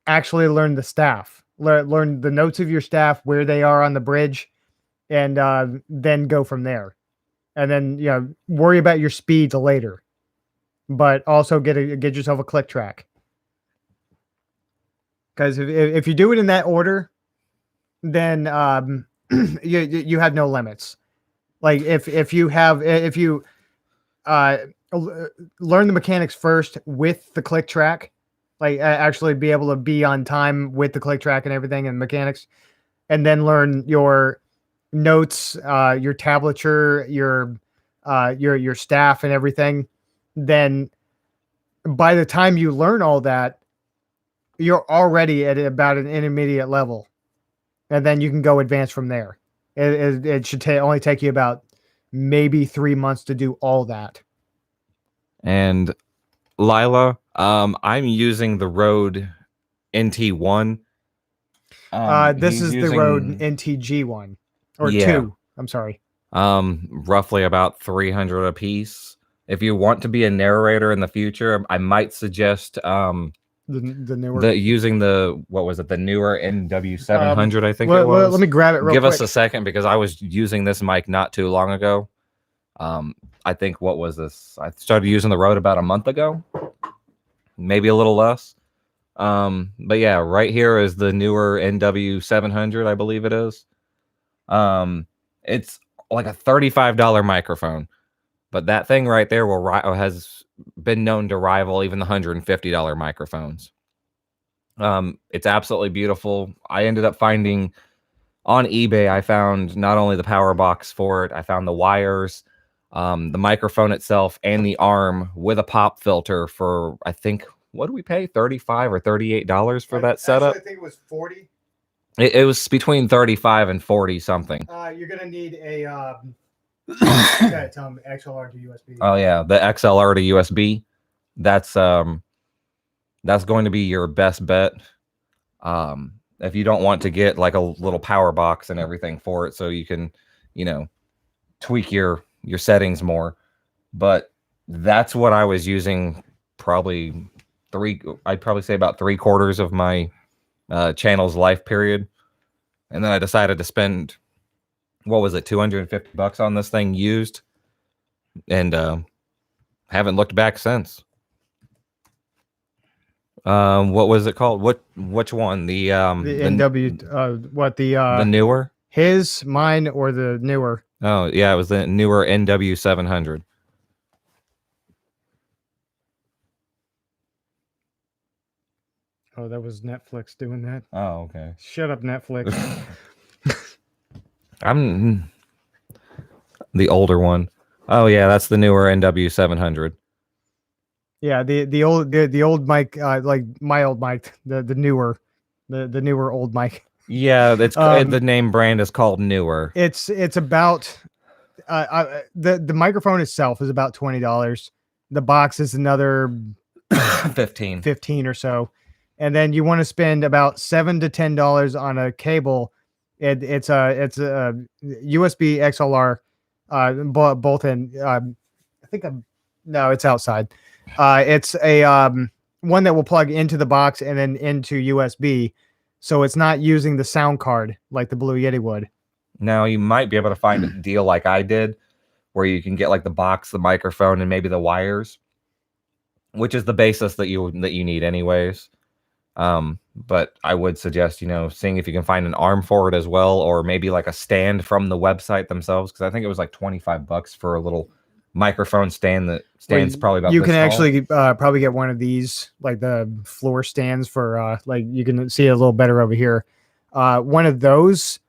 actually learn the staff, learn the notes of your staff, where they are on the bridge, and then go from there, and then worry about your speeds later, but also get yourself a click track, because if you do it in that order, then you have no limits. Like if you learn the mechanics first with the click track, like actually be able to be on time with the click track and everything and mechanics, and then learn your notes, your tablature, your staff and everything, then by the time you learn all that, you're already at about an intermediate level, and then you can go advance from there. It should only take you about maybe 3 months to do all that. And Lila, I'm using the Rode NT1. This is the Rode NTG1 or 2. I'm sorry. Roughly about 300 a piece. If you want to be a narrator in the future, I might suggest the newer using the newer NW700. I think it was. Let me grab it real quick. Give us a second because I was using this mic not too long ago. I think what was this? I started using the Rode about a month ago, maybe a little less. But yeah, right here is the newer NW700, I believe it is. It's like a $35 microphone, but that thing right there has been known to rival even the $150 microphones. It's absolutely beautiful. I ended up finding on eBay, I found not only the power box for it, I found the wires. the microphone itself, and the arm with a pop filter for, I think, what do we pay? $35 or $38 for that setup? I think it was 40. It was between 35 and 40 something. You're gonna need a tell them XLR to USB. Oh yeah, the XLR to USB. That's going to be your best bet. If you don't want to get like a little power box and everything for it, so you can, tweak your settings more. But that's what I was using. I'd probably say about 3/4 of my channel's life period, and then I decided to spend, what was it, $250 on this thing used, and haven't looked back since. What was it called? Which one? The NW the newer? his, mine, or the newer? Oh yeah, it was the newer NW700. Oh, that was Netflix doing that. Oh, okay. Shut up, Netflix. I'm the older one. Oh yeah, that's the newer NW700. Yeah, the old mic, like my old mic, the newer old mic. Yeah, it's the name brand is called Newer. It's about the microphone itself is about $20. The box is another 15 or so, and then you want to spend about $7 to $10 on a cable. It's a USB XLR, both in. I think no, it's outside. It's a one that will plug into the box and then into USB, so it's not using the sound card like the Blue Yeti would. Now you might be able to find a deal like I did, where you can get like the box, the microphone, and maybe the wires, which is the basis that you need anyways. But I would suggest, seeing if you can find an arm for it as well, or maybe like a stand from the website themselves, because I think it was like $25 for a little microphone stand that stands probably about. You can tall. actually probably get one of these, like the floor stands for like you can see it a little better over here. One of those,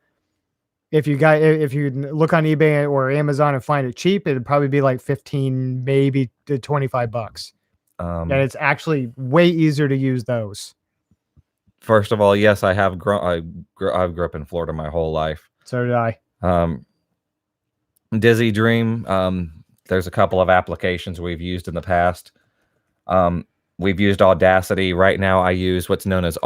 if you look on eBay or Amazon and find it cheap, it'd probably be like 15, maybe to $25. And it's actually way easier to use those. First of all, yes, I have I grew up in Florida my whole life. So did I. Dizzy Dream. There's a couple of applications we've used in the past. We've used Audacity. Right now, I use what's known as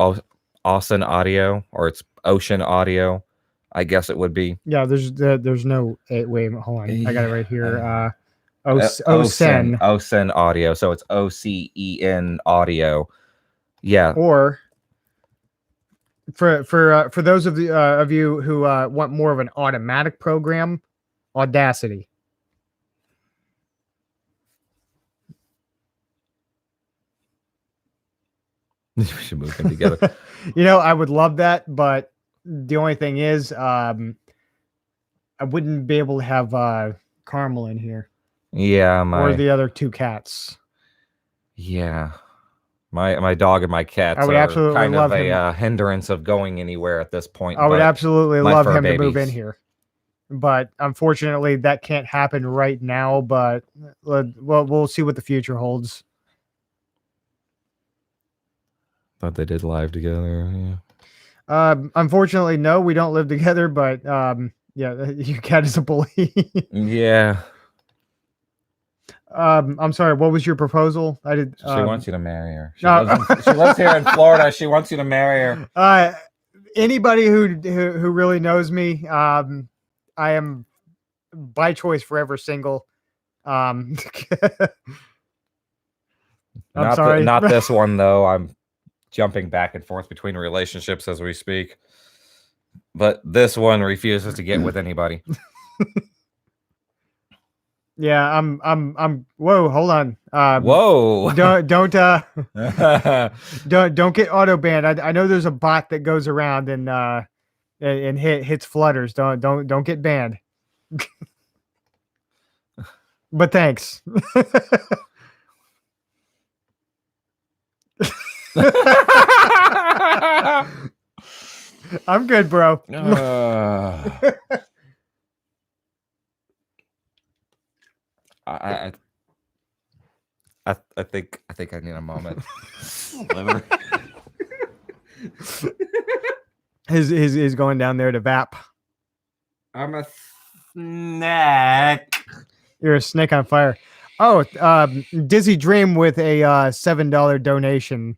Ocean Audio, or it's Ocean Audio, I guess it would be. Yeah, there's no wait, hold on. I got it right here. Ocean Audio. So it's OCEN Audio. Yeah. Or for those of you who want more of an automatic program, Audacity. We should move them together. I would love that, but the only thing is, I wouldn't be able to have Caramel in here. Yeah, or the other two cats. Yeah, my dog and my cats I would absolutely kind love of him. a hindrance of going anywhere at this point. I would absolutely love him to move in babies. here, but unfortunately, that can't happen right now. But we'll see what the future holds. Thought they did live together. Yeah. Unfortunately, no, we don't live together. But yeah, your cat is a bully. Yeah. I'm sorry. What was your proposal? I did. She wants you to marry her. She lives here in Florida. She wants you to marry her. Anybody who really knows me, I am by choice forever single. I'm sorry. Not this one though. I'm jumping back and forth between relationships as we speak, but this one refuses to get with anybody. Yeah, I'm. Whoa, hold on. Whoa! Don't get auto banned. I know there's a bot that goes around and hits flutters. Don't get banned. But thanks. I'm good, bro. I think I need a moment. Liver. He's going down there to VAP. I'm a snack. You're a snake on fire. Oh, Dizzy Dream with a $7 donation.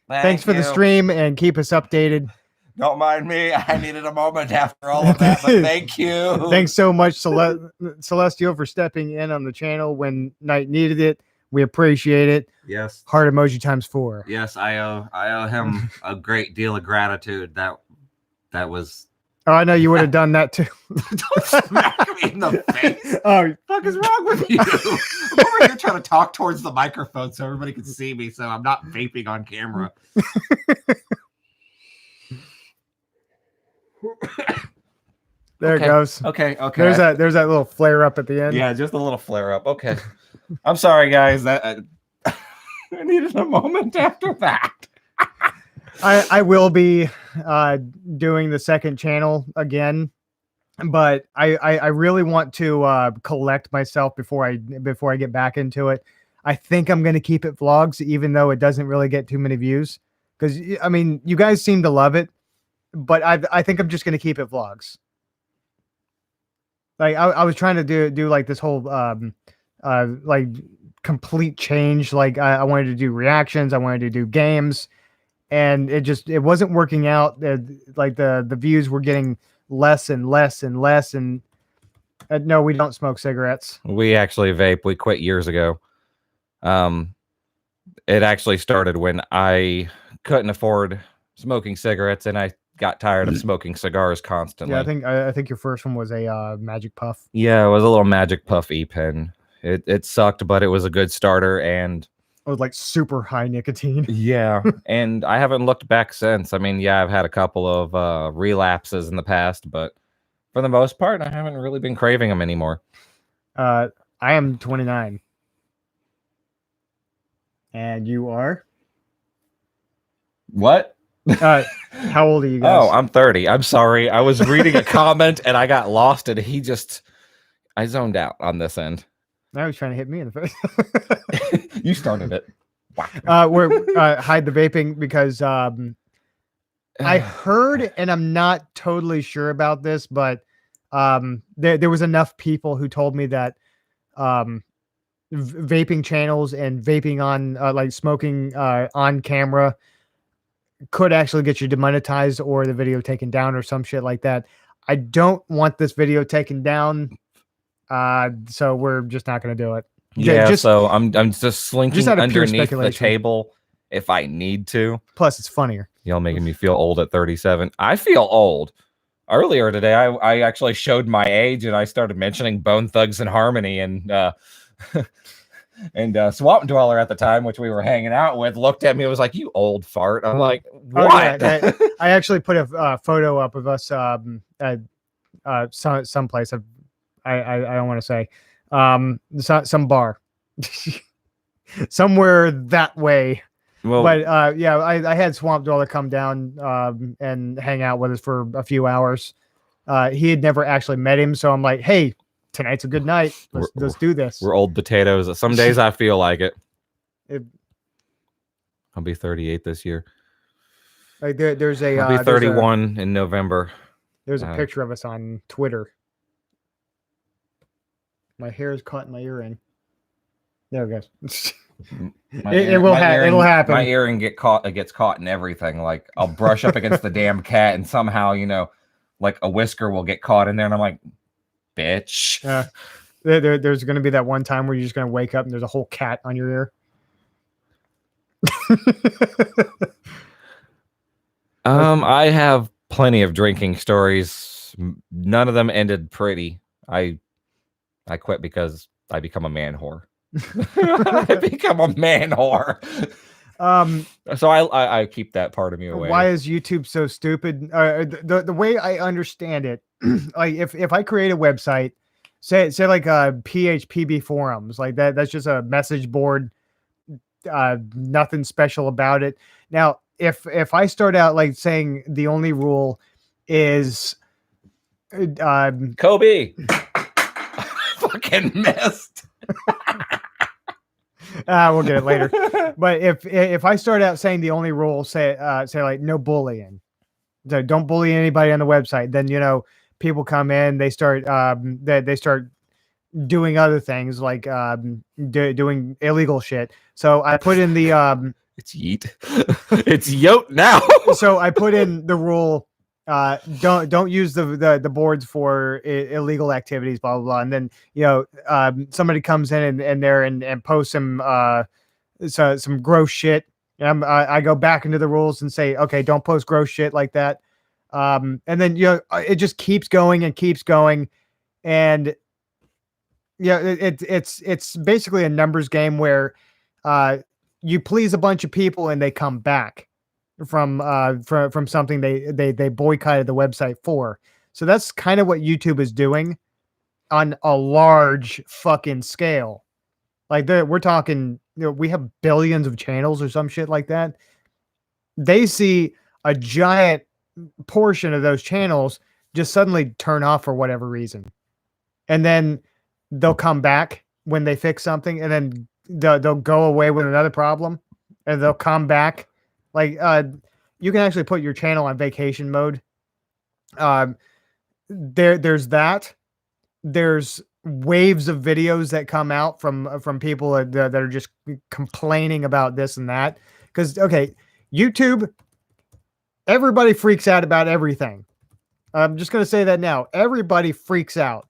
Thanks for the stream and keep us updated. Don't mind me. I needed a moment after all of that, but thank you. Thanks so much, Celestial, for stepping in on the channel when Knight needed it. We appreciate it. Yes. Heart emoji times 4. Yes, I owe him a great deal of gratitude. That was. Oh, I know you would have done that too. Don't smack me in the face. Oh, What the fuck is wrong with you? I'm over here trying to talk towards the microphone so everybody can see me, so I'm not vaping on camera. there it goes. Okay. There's that little flare up at the end. Yeah, just a little flare up. Okay. I'm sorry, guys. That I needed a moment after that. I will be doing the second channel again, but I really want to collect myself before I get back into it. I think I'm going to keep it vlogs, even though it doesn't really get too many views. Because I mean, you guys seem to love it, but I think I'm just going to keep it vlogs. Like I was trying to do like this whole like complete change. Like I wanted to do reactions. I wanted to do games. And it wasn't working out. Like the views were getting less and less and less. And no, we don't smoke cigarettes. We actually vape. We quit years ago. It actually started when I couldn't afford smoking cigarettes, and I got tired of smoking cigars constantly. Yeah, I think your first one was a Magic Puff. Yeah, it was a little Magic Puff E-Pen. It sucked, but it was a good starter, and it was like super high nicotine. Yeah, and I haven't looked back since. I mean, yeah, I've had a couple of relapses in the past, but for the most part, I haven't really been craving them anymore. I am 29. And you are? What? How old are you guys? Oh, I'm 30. I'm sorry. I was reading a comment and I got lost, and I zoned out on this end. Now he's trying to hit me in the face. You started it. We're hide the vaping because I heard, and I'm not totally sure about this, but there was enough people who told me that vaping channels and vaping on like smoking on camera could actually get you demonetized or the video taken down or some shit like that. I don't want this video taken down. So we're just not going to do it. Yeah, so I'm just slinking just underneath the table if I need to. Plus, it's funnier. Y'all making me feel old at 37. I feel old. Earlier today, I actually showed my age, and I started mentioning Bone Thugs and Harmony, and Swamp Dweller at the time, which we were hanging out with, looked at me and was like, "You old fart." I'm like, "What?" Oh, yeah. I actually put a photo up of us at someplace. I don't want to say some bar somewhere that way. Well, but yeah, I had Swamp Dweller come down and hang out with us for a few hours. He had never actually met him, so I'm like, hey, tonight's a good night. Let's do this. We're old potatoes. Some days I feel like it. I'll be 38 this year. Like there's a I'll be 31 in November. There's a picture of us on Twitter. My hair is caught in my earring. There it goes. It'll happen. My earring gets caught in everything. Like I'll brush up against the damn cat, and somehow, like a whisker will get caught in there, and I'm like, bitch. There's going to be that one time where you're just going to wake up and there's a whole cat on your ear. I have plenty of drinking stories. None of them ended pretty. I quit because I become a man whore. I become a man whore. So I keep that part of me away. Why is YouTube so stupid? The way I understand it, like if I create a website, say like PHPB forums, like that's just a message board, nothing special about it. Now, if I start out like saying the only rule is Kobe. Fucking missed. We'll get it later. But if I start out saying the only rule, say like no bullying, so don't bully anybody on the website, then people come in, they start they start doing other things like doing illegal shit. So I put in the It's yeet. It's yote now. so I put in the rule, don't use the boards for illegal activities, blah blah blah. And then somebody comes in and there and posts some gross shit. And I go back into the rules and say, okay, don't post gross shit like that. And then it just keeps going and keeps going, and it's basically a numbers game where you please a bunch of people and they come back from something they boycotted the website for. So that's kind of what YouTube is doing on a large fucking scale. Like we're talking, we have billions of channels or some shit like that. They see a giant portion of those channels just suddenly turn off for whatever reason, and then they'll come back when they fix something, and then they'll go away with another problem, and they'll come back. Like you can actually put your channel on vacation mode. There's that. There's waves of videos that come out from people that are just complaining about this and that. Because YouTube, everybody freaks out about everything. I'm just gonna say that now. Everybody freaks out.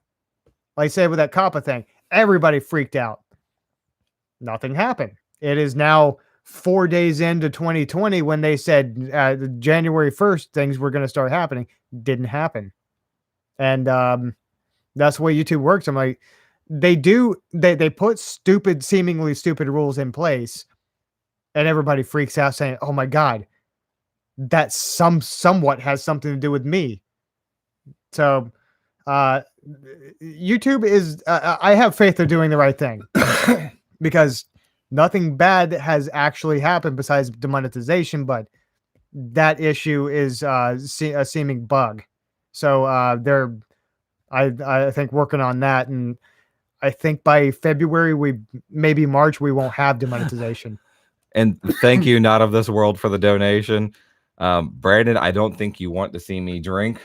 Like say with that COPPA thing, everybody freaked out. Nothing happened. It is now 4 days into 2020 when they said January 1st things were going to start happening. Didn't happen. And that's the way YouTube works. I'm like, they put seemingly stupid rules in place, and everybody freaks out saying, oh my God, that somewhat has something to do with me. So YouTube is, I have faith they're doing the right thing because nothing bad has actually happened besides demonetization, but that issue is a seeming bug. So they're, I think, working on that, and I think by February, maybe March, we won't have demonetization. And thank you, Not of This World, for the donation. Brandon, I don't think you want to see me drink.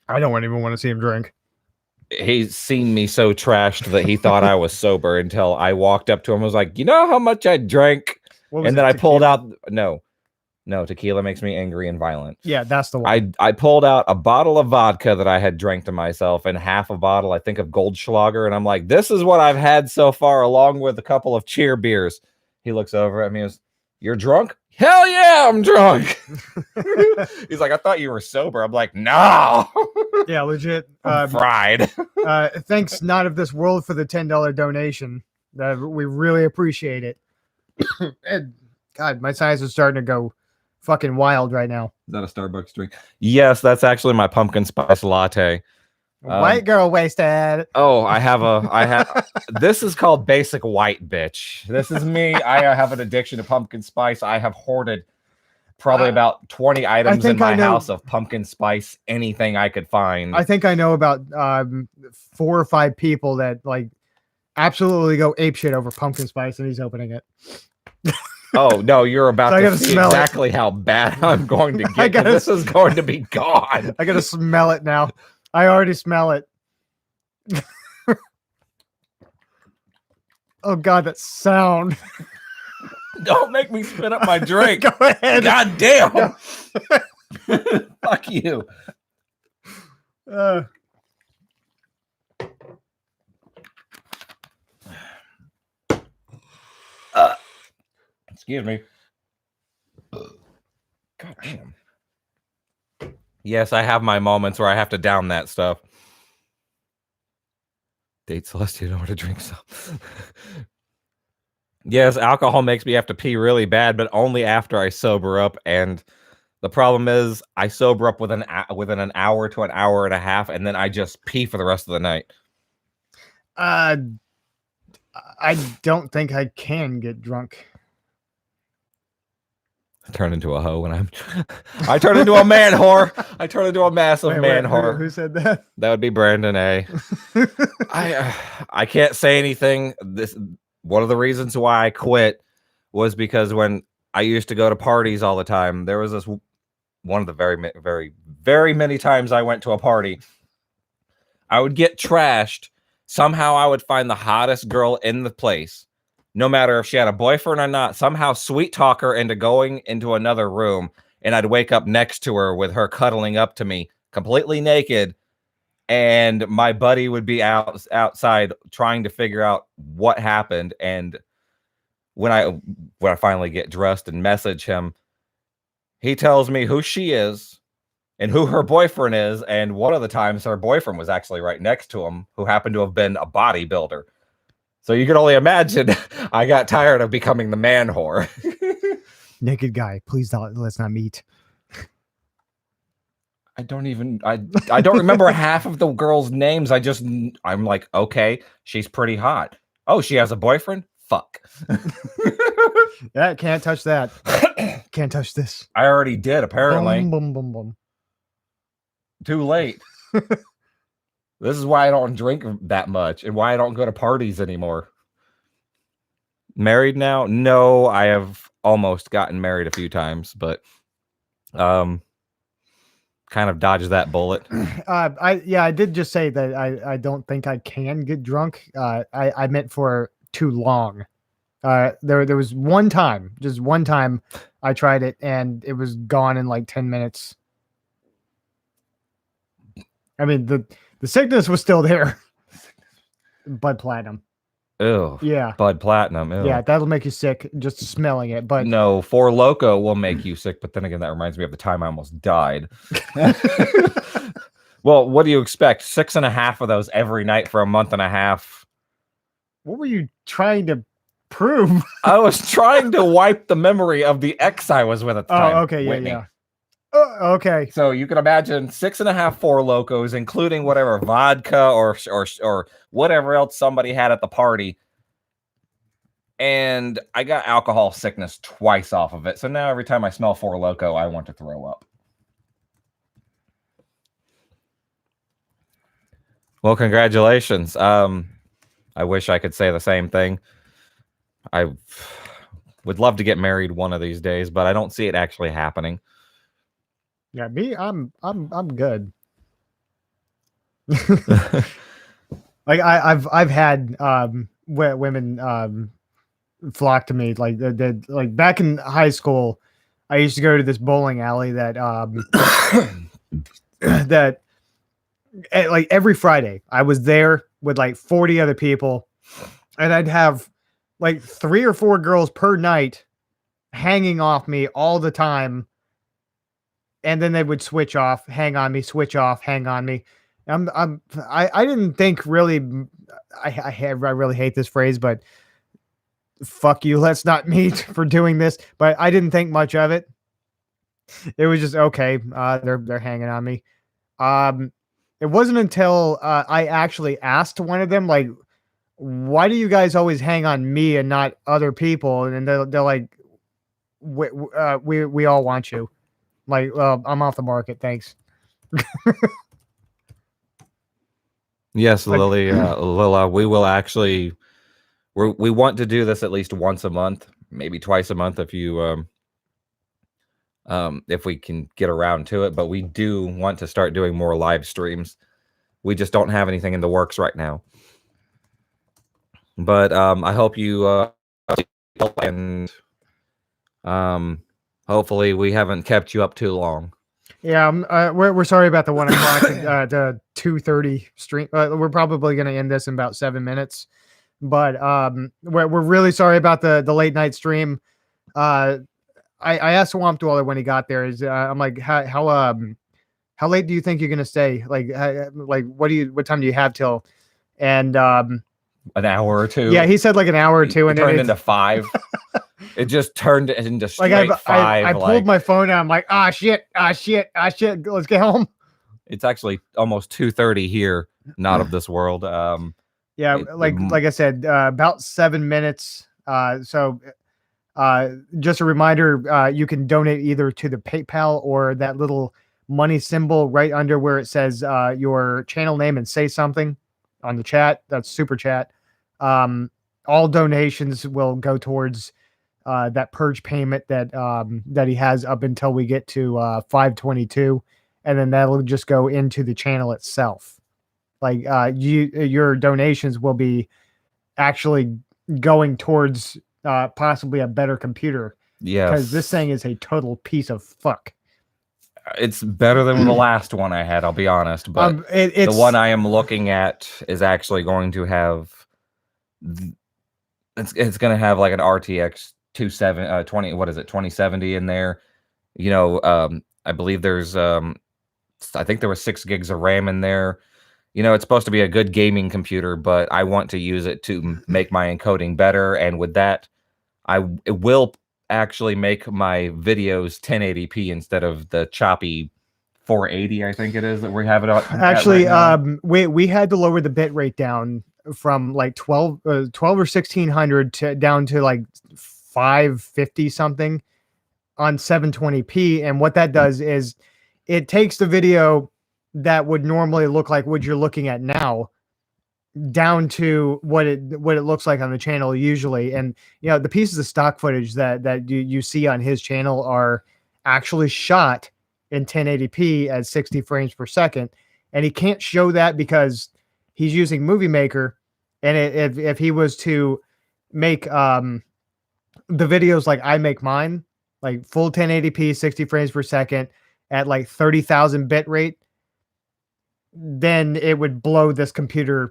I don't even want to see him drink. He's seen me so trashed that he thought I was sober until I walked up to him and was like, you know how much I drank? And then I pulled out, no, tequila makes me angry and violent. Yeah, that's the one. I pulled out a bottle of vodka that I had drank to myself and half a bottle, I think, of Goldschlager. And I'm like, this is what I've had so far, along with a couple of cheer beers. He looks over at me and goes, you're drunk? Hell yeah, I'm drunk. He's like, I thought you were sober. I'm like, no. Yeah, legit. I'm fried. Thanks, Not of This World, for the $10 donation. We really appreciate it. And God, my sides are starting to go fucking wild right now. Is that a Starbucks drink? Yes, that's actually my pumpkin spice latte. White girl wasted. Oh, I have this is called basic white bitch. This is me. I have an addiction to pumpkin spice. I have hoarded probably about 20 items in my house of pumpkin spice, anything I could find. I think I know about 4 or 5 people that like absolutely go apeshit over pumpkin spice, and he's opening it. Oh no, you're about So to see exactly how bad I'm going to get. This is going to be gone. I gotta smell it now. I already smell it. Oh God, that sound. Don't make me spit up my drink. Go ahead. God damn. Fuck you. Excuse me. God damn. Yes, I have my moments where I have to down that stuff. Date Celestialnorre to drink some. Yes, alcohol makes me have to pee really bad, but only after I sober up. And the problem is, I sober up within an hour to an hour and a half, and then I just pee for the rest of the night. I don't think I can get drunk. I turn into a hoe when I turn into a man whore. I turn into a massive man whore. Who said that? That would be Brandon A. I can't say anything. one of the reasons why I quit was because when I used to go to parties all the time, there was this one of the very many times I went to a party, I would get trashed. Somehow I would find the hottest girl in the place, no matter if she had a boyfriend or not, somehow sweet talk her into going into another room, and I'd wake up next to her with her cuddling up to me, completely naked, and my buddy would be outside trying to figure out what happened. And when I finally get dressed and message him, he tells me who she is and who her boyfriend is, and one of the times her boyfriend was actually right next to him, who happened to have been a bodybuilder. So you can only imagine I got tired of becoming the man whore. Naked guy, please don't, let's not meet. I don't remember half of the girls' names. I'm like, okay, she's pretty hot. Oh, she has a boyfriend? Fuck. Yeah, can't touch that. Can't touch this. I already did, apparently. Boom, boom, boom, boom. Too late. This is why I don't drink that much and why I don't go to parties anymore. Married now? No, I have almost gotten married a few times, but kind of dodged that bullet. I did just say that I don't think I can get drunk. I meant for too long. There was just one time I tried it and it was gone in like 10 minutes. I mean, the sickness was still there. Bud Platinum. Ew. Yeah. Bud Platinum. Ew. Yeah, that'll make you sick just smelling it. But no, Four Loco will make you sick. But then again, that reminds me of the time I almost died. Well, what do you expect? 6.5 of those every night for a month and a half. What were you trying to prove? I was trying to wipe the memory of the ex I was with at the time. Oh, okay. Whitney. Yeah. Okay. So you can imagine 6.5 Four Locos, including whatever vodka or whatever else somebody had at the party. And I got alcohol sickness twice off of it. So now every time I smell Four Loco, I want to throw up. Well, congratulations. I wish I could say the same thing. I would love to get married one of these days, but I don't see it actually happening. Yeah, me, I'm good. Like I've had women flock to me like like back in high school. I used to go to this bowling alley that that like every Friday I was there with like 40 other people, and I'd have like 3 or 4 girls per night hanging off me all the time. And then they would switch off, hang on me, switch off, hang on me. I didn't think really. I really hate this phrase, but fuck you. Let's not meet for doing this. But I didn't think much of it. It was just okay. They're hanging on me. It wasn't until I actually asked one of them, like, why do you guys always hang on me and not other people? And they're like, we all want you. Like, I'm off the market. Thanks. Yes, Lily, Lila, we will actually, we want to do this at least once a month, maybe twice a month if we can get around to it. But we do want to start doing more live streams. We just don't have anything in the works right now. But I hope you and hopefully we haven't kept you up too long. Yeah, we're sorry about the 1 o'clock, the 2:30 stream. We're probably going to end this in about 7 minutes, but we're really sorry about the late night stream. I asked Swamp Dweller when he got there. I'm like, how late do you think you're going to stay? Like what time do you have till? And an hour or two. Yeah, he said like an hour or two, and it turned into 5. It just turned into straight like 5. I pulled my phone out. I'm like, shit. Let's get home. It's actually almost 2:30 here, not of this world. Yeah, like I said, about 7 minutes. So just a reminder, you can donate either to the PayPal or that little money symbol right under where it says your channel name and say something on the chat. That's super chat. all donations will go towards that purge payment that he has up until we get to 522, and then that'll just go into the channel itself. Like your donations will be actually going towards possibly a better computer, because this thing is a total piece of fuck. It's better than the last one I had, I'll be honest, but it's the one I am looking at is actually going to have it's going to have like an RTX 2070 in there. You know, I believe there's I think there was 6 gigs of RAM in there. You know, it's supposed to be a good gaming computer, but I want to use it to make my encoding better, and with that, it will actually make my videos 1080p instead of the choppy 480, I think it is, that we have it on. Actually, we had to lower the bit rate down from like 12 or 1600 to down to like 550 something on 720p, and what that does is it takes the video that would normally look like what you're looking at now down to what it looks like on the channel usually. And you know, the pieces of stock footage that you see on his channel are actually shot in 1080p at 60 frames per second, and he can't show that because he's using Movie Maker. And if he was to make the videos like I make mine, like full 1080p 60 frames per second at like 30,000 bit rate, then it would blow this computer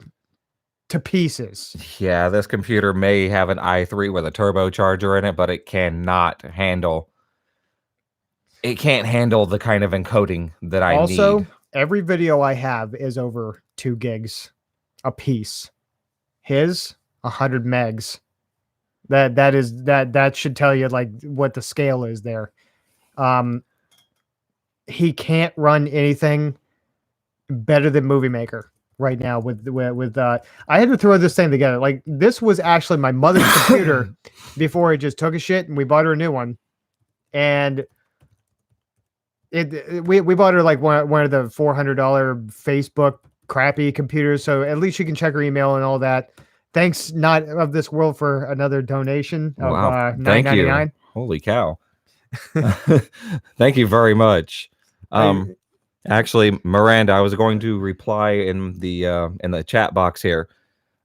to pieces. Yeah, this computer may have an i3 with a turbocharger in it, but it cannot handle. It can't handle the kind of encoding that I need. Every video I have is over 2 gigs a piece. His 100 megs. That should tell you like what the scale is there. He can't run anything better than Movie Maker right now with I had to throw this thing together. Like, this was actually my mother's computer before it just took a shit, and we bought her a new one. And we bought her like one of the $400 Facebook crappy computers, so at least she can check her email and all that. Thanks, Not of This World, for another donation of $9.99. Holy cow. Thank you very much. Actually, Miranda, I was going to reply in the chat box here.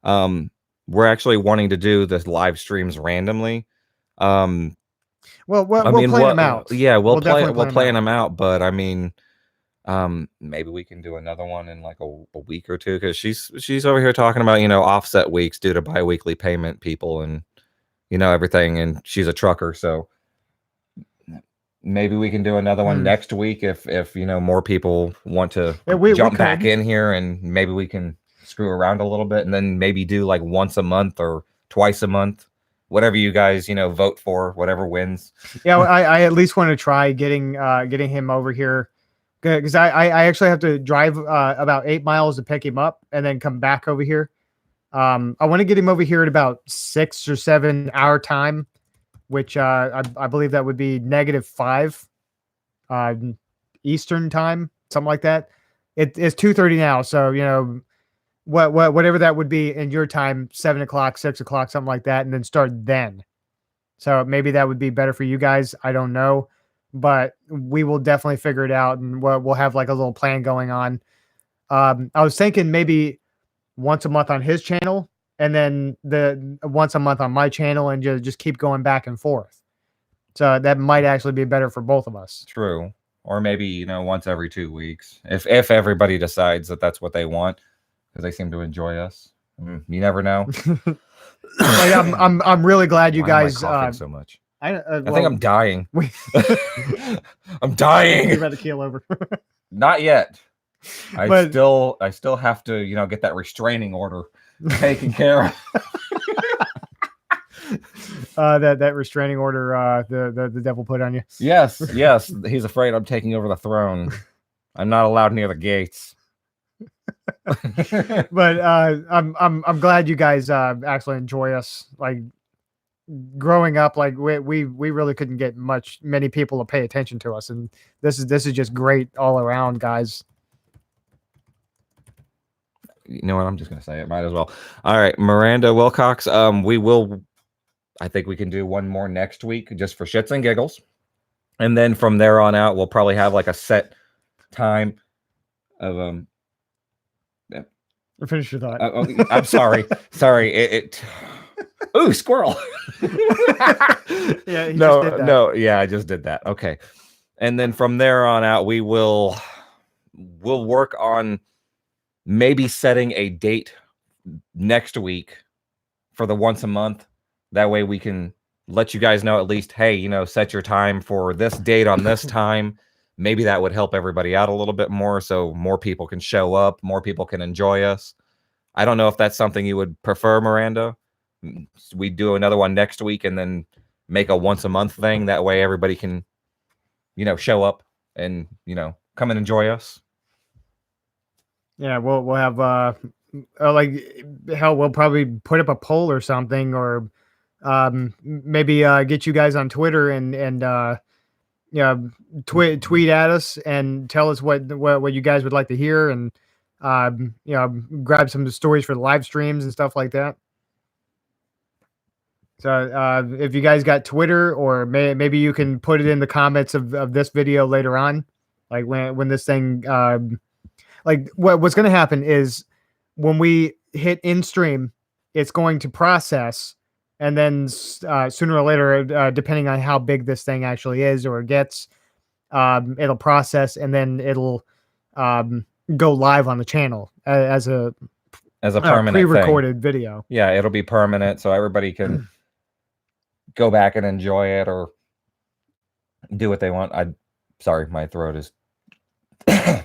We're actually wanting to do the live streams randomly. We'll plan them out. Yeah, we'll plan them out. But I mean, maybe we can do another one in like a week or two, because she's over here talking about, you know, offset weeks due to biweekly payment people and, you know, everything. And she's a trucker, so maybe we can do another one next week if you know, more people want to jump back in here, and maybe we can screw around a little bit, and then maybe do like once a month or twice a month, whatever you guys, you know, vote for, whatever wins. Yeah, I at least want to try getting him over here, because I actually have to drive about 8 miles to pick him up and then come back over here. I want to get him over here at about 6 or 7 hour time, which I believe that would be -5 Eastern time, something like that. It's 2:30 now, so you know, whatever that would be in your time, 7 o'clock, 6 o'clock, something like that, and then start then. So maybe that would be better for you guys. I don't know, but we will definitely figure it out, and we'll have like a little plan going on. I was thinking maybe once a month on his channel, and then the once a month on my channel, and just keep going back and forth. So that might actually be better for both of us. True. Or maybe, you know, once every 2 weeks, if everybody decides that that's what they want, because they seem to enjoy us. You never know. Like, I'm really glad you guys coughing so much. I think I'm dying. I'm dying. You're about to keel over. Not yet. I still have to, you know, get that restraining order taken care of. That restraining order the devil put on you. Yes, he's afraid I'm taking over the throne. I'm not allowed near the gates. But I'm glad you guys actually enjoy us. Like, growing up, like we really couldn't get many people to pay attention to us, and this is just great all around, guys. You know what? I'm just gonna say it. Might as well. All right, Miranda Wilcox. We will. I think we can do one more next week, just for shits and giggles, and then from there on out, we'll probably have like a set time of yeah. Finish your thought. I'm sorry. Sorry. Ooh, squirrel. Yeah. No. Yeah, I just did that. Okay. And then from there on out, we'll work on maybe setting a date next week for the once a month. That way we can let you guys know at least, hey, set your time for this date on this time. Maybe that would help everybody out a little bit more, so more people can show up, more people can enjoy us. I don't know if that's something you would prefer, Miranda. We do another one next week and then make a once a month thing. That way everybody can, show up and, come and enjoy us. Yeah, we'll have like hell, we'll probably put up a poll or something, or maybe get you guys on Twitter and tweet at us and tell us what you guys would like to hear, and grab some stories for the live streams and stuff like that. So if you guys got Twitter, or maybe you can put it in the comments of this video later on, like when this thing like what's going to happen is when we hit in stream, it's going to process, and then sooner or later, depending on how big this thing actually is or gets, it'll process, and then it'll go live on the channel as a permanent pre-recorded video. Yeah, it'll be permanent, so everybody can go back and enjoy it or do what they want. Sorry, my throat is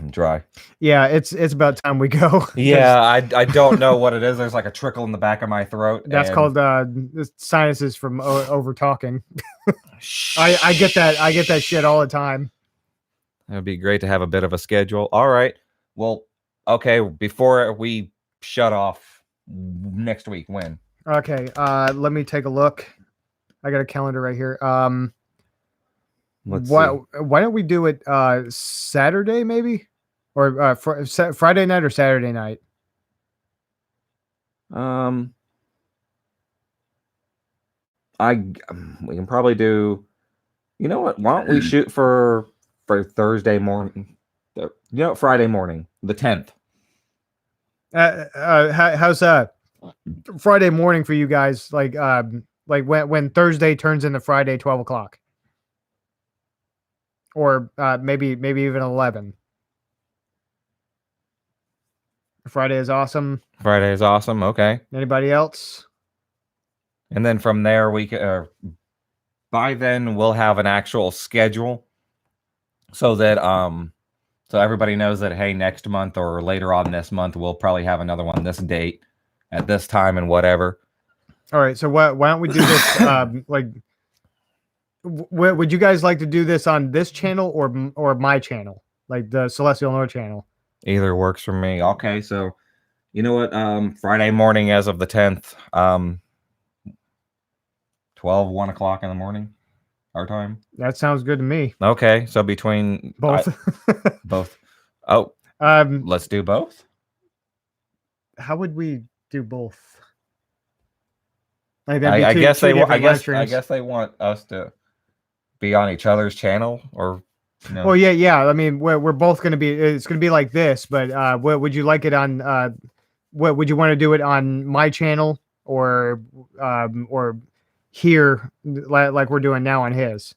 dry. Yeah, it's about time we go. Yeah, I don't know what it is. There's like a trickle in the back of my throat. That's called sinuses from over talking. I get that shit all the time. It would be great to have a bit of a schedule. All right. Well, okay. Before we shut off next week, when? Okay. Let me take a look. I got a calendar right here. Let's see. Why don't we do it Saturday maybe, or Friday night or Saturday night? We can probably do. You know what? Why don't we shoot for Thursday morning? Friday morning, the 10th. How's Friday morning for you guys? Like when Thursday turns into Friday, 12 o'clock. Or maybe even 11. Friday is awesome. Friday is awesome. Okay. Anybody else? And then from there, we can. By then, we'll have an actual schedule, so that so everybody knows that, hey, next month or later on this month, we'll probably have another one this date at this time and whatever. All right. So why don't we do this? Would you guys like to do this on this channel or my channel, like the Selestialnorre channel? Either works for me. Okay, so you know what? Friday morning as of the 10th, 1 o'clock in the morning, our time. That sounds good to me. Okay, so between both. Both. Oh, let's do both. How would we do both? Like I guess they want us to be on each other's channel, or Well, yeah. I mean, we're both going to be. It's going to be like this, but would you like it on? What would you want to do it on my channel or here, like we're doing now on his?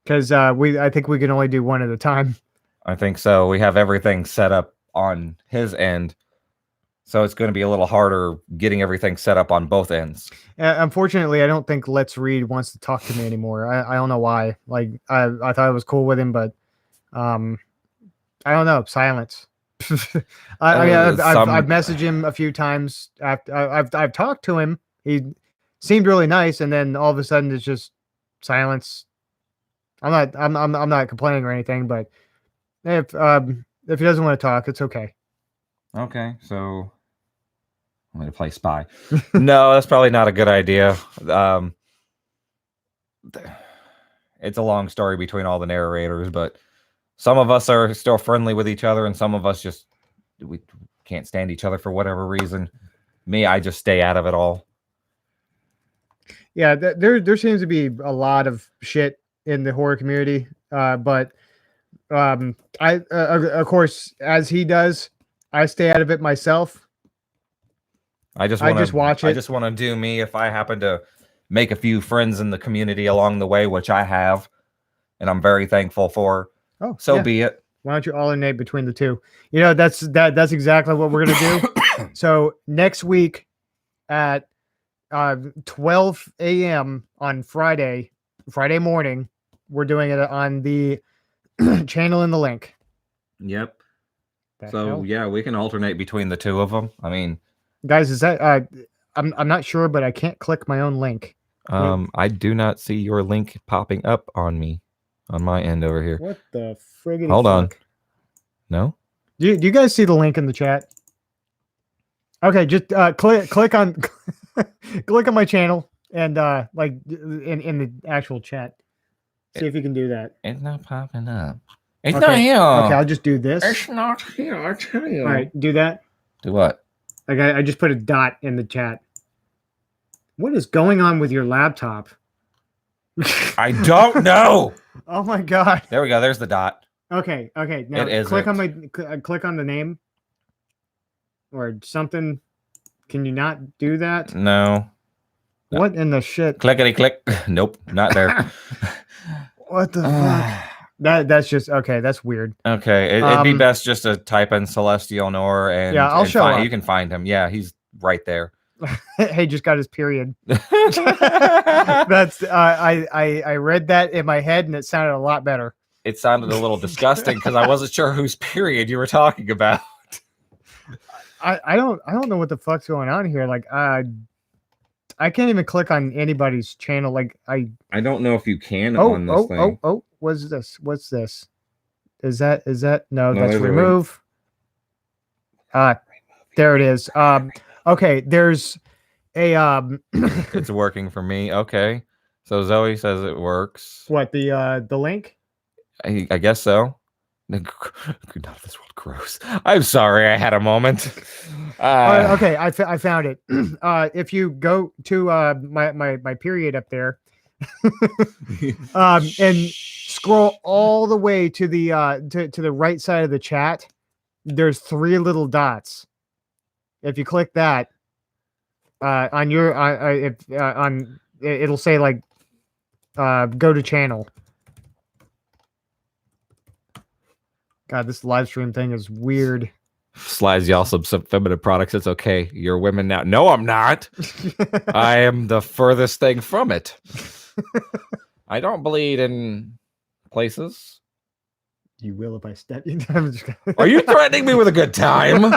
Because I think we can only do one at a time. I think so. We have everything set up on his end, so it's going to be a little harder getting everything set up on both ends. Unfortunately, I don't think Let's Read wants to talk to me anymore. I don't know why. Like I thought I was cool with him, but I don't know. Silence. I mean, I've messaged him a few times. I've talked to him. He seemed really nice, and then all of a sudden it's just silence. I'm not complaining or anything, but if he doesn't want to talk, it's okay. Okay, so I'm going to play spy. No, that's probably not a good idea. It's a long story between all the narrators, but some of us are still friendly with each other, and some of us just we can't stand each other for whatever reason. Me, I just stay out of it all. Yeah, there seems to be a lot of shit in the horror community, but I of course, as he does, I stay out of it myself. I just watch it. I just want to do me. If I happen to make a few friends in the community along the way, which I have, and I'm very thankful for. Oh, So yeah. be it. Why don't you alternate between the two? You know, that's exactly what we're gonna do. So next week at 12 a.m. on Friday morning, we're doing it on the channel in the link. Yep. The So hell? yeah, we can alternate between the two of them. I mean, Guys, is that I'm not sure, but I can't click my own link. I do not see your link popping up on me on my end over here. What the friggity Hold on. fuck? No? Do you guys see the link in the chat? Okay, just click on click on my channel and like in the actual chat. See if you can do that. It's not popping up. It's Okay. not here. Okay, I'll just do this. It's not here, I tell you. All right, do that. Do what? Like I just put a dot in the chat. What is going on with your laptop? I don't know. Oh my god. There we go. There's the dot. Okay. Now It click on isn't. my click on the name or something. Can you not do that? No. No. What in the shit? Clickety click. Nope, not there. What the fuck? That's just okay. That's weird. Okay, it'd be best just to type in Selestialnorre and Yeah, I'll and show up. You can find him. Yeah, he's right there. Hey, just got his period. That's I read that in my head and it sounded a lot better. It sounded a little disgusting because I wasn't sure whose period you were talking about. I don't know what the fuck's going on here. Like I can't even click on anybody's channel. Like I don't know if you can on this thing. What's this? What's this? Is that no, that's remove. There it is. Okay, there's a It's working for me. Okay. So Zoe says it works. what, the link? I guess so. Not of this world gross. I'm sorry, I had a moment. Okay, I found it. If you go to my period up there, and scroll all the way to the right side of the chat, there's 3 little dots. If you click that, on your on it'll say like go to channel. God, this live stream thing is weird. Slides y'all some feminine products. It's okay. You're women now. No, I'm not. I am the furthest thing from it. I don't bleed in places. You will if I step you. Are you threatening me with a good time?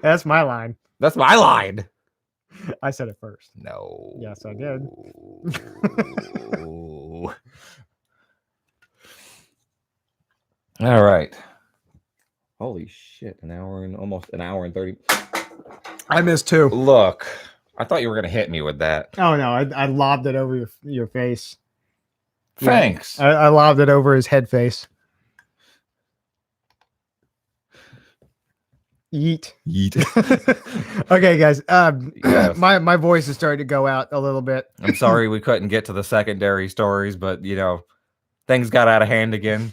That's my line. That's my line. I said it first. No. Yes, I did. All right. Holy shit. Almost an hour and 30. I missed 2. Look, I thought you were going to hit me with that. Oh, no. I lobbed it over your face. Thanks. Yeah, I lobbed it over his head face. Yeet. Okay, guys. Yes. My voice is starting to go out a little bit. I'm sorry we couldn't get to the secondary stories, but, things got out of hand again.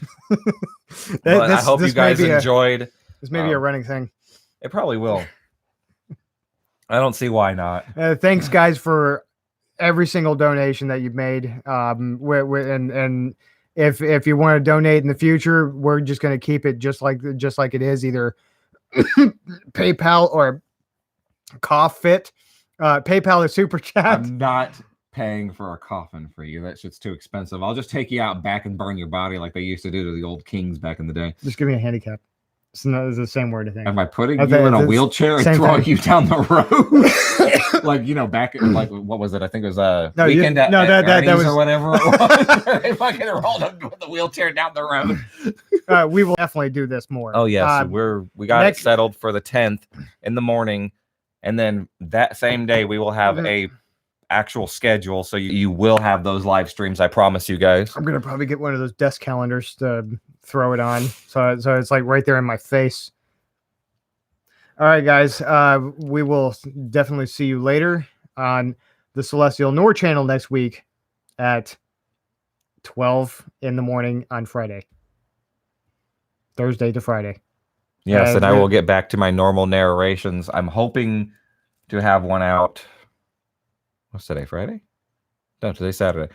But I hope you guys enjoyed. This may be a running thing. It probably will. I don't see why not. Thanks, guys, for every single donation that you've made. And if you want to donate in the future, we're just going to keep it just like it is, either PayPal or Cough Fit. PayPal or Super Chat. I'm not paying for a coffin for you. That shit's too expensive. I'll just take you out back and burn your body like they used to do to the old kings back in the day. Just give me a handicap. It's the same word, I think. Am I putting you in a wheelchair and throwing you down the road? Like, back at, like, what was it? I think it was Weekend at Ernie's or whatever it was. They fucking rolled up with the wheelchair down the road. We will definitely do this more. Oh, yes. We got it settled for the 10th in the morning. And then that same day, we will have a actual schedule. So you will have those live streams. I promise you guys. I'm going to probably get one of those desk calendars to throw it on. So it's like right there in my face. All right, guys. We will definitely see you later on the Celestialnorre channel next week at 12 in the morning on Friday. Thursday to Friday. Yes, and I we- will get back to my normal narrations. I'm hoping to have one out. What's today? Friday? No, today's Saturday.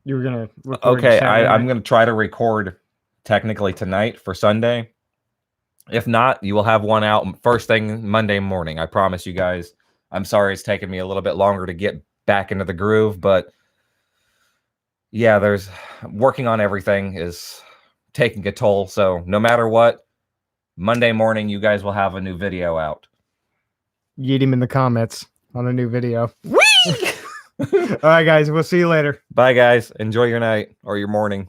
You were gonna record Okay, Saturday I'm night? going to try to record technically tonight for Sunday. If not, you will have one out first thing Monday morning. I promise you guys. I'm sorry it's taken me a little bit longer to get back into the groove, but yeah, there's working on everything is taking a toll. So no matter what, Monday morning, you guys will have a new video out. Yeet him in the comments on the new video. Whee! All right, guys. We'll see you later. Bye, guys. Enjoy your night or your morning.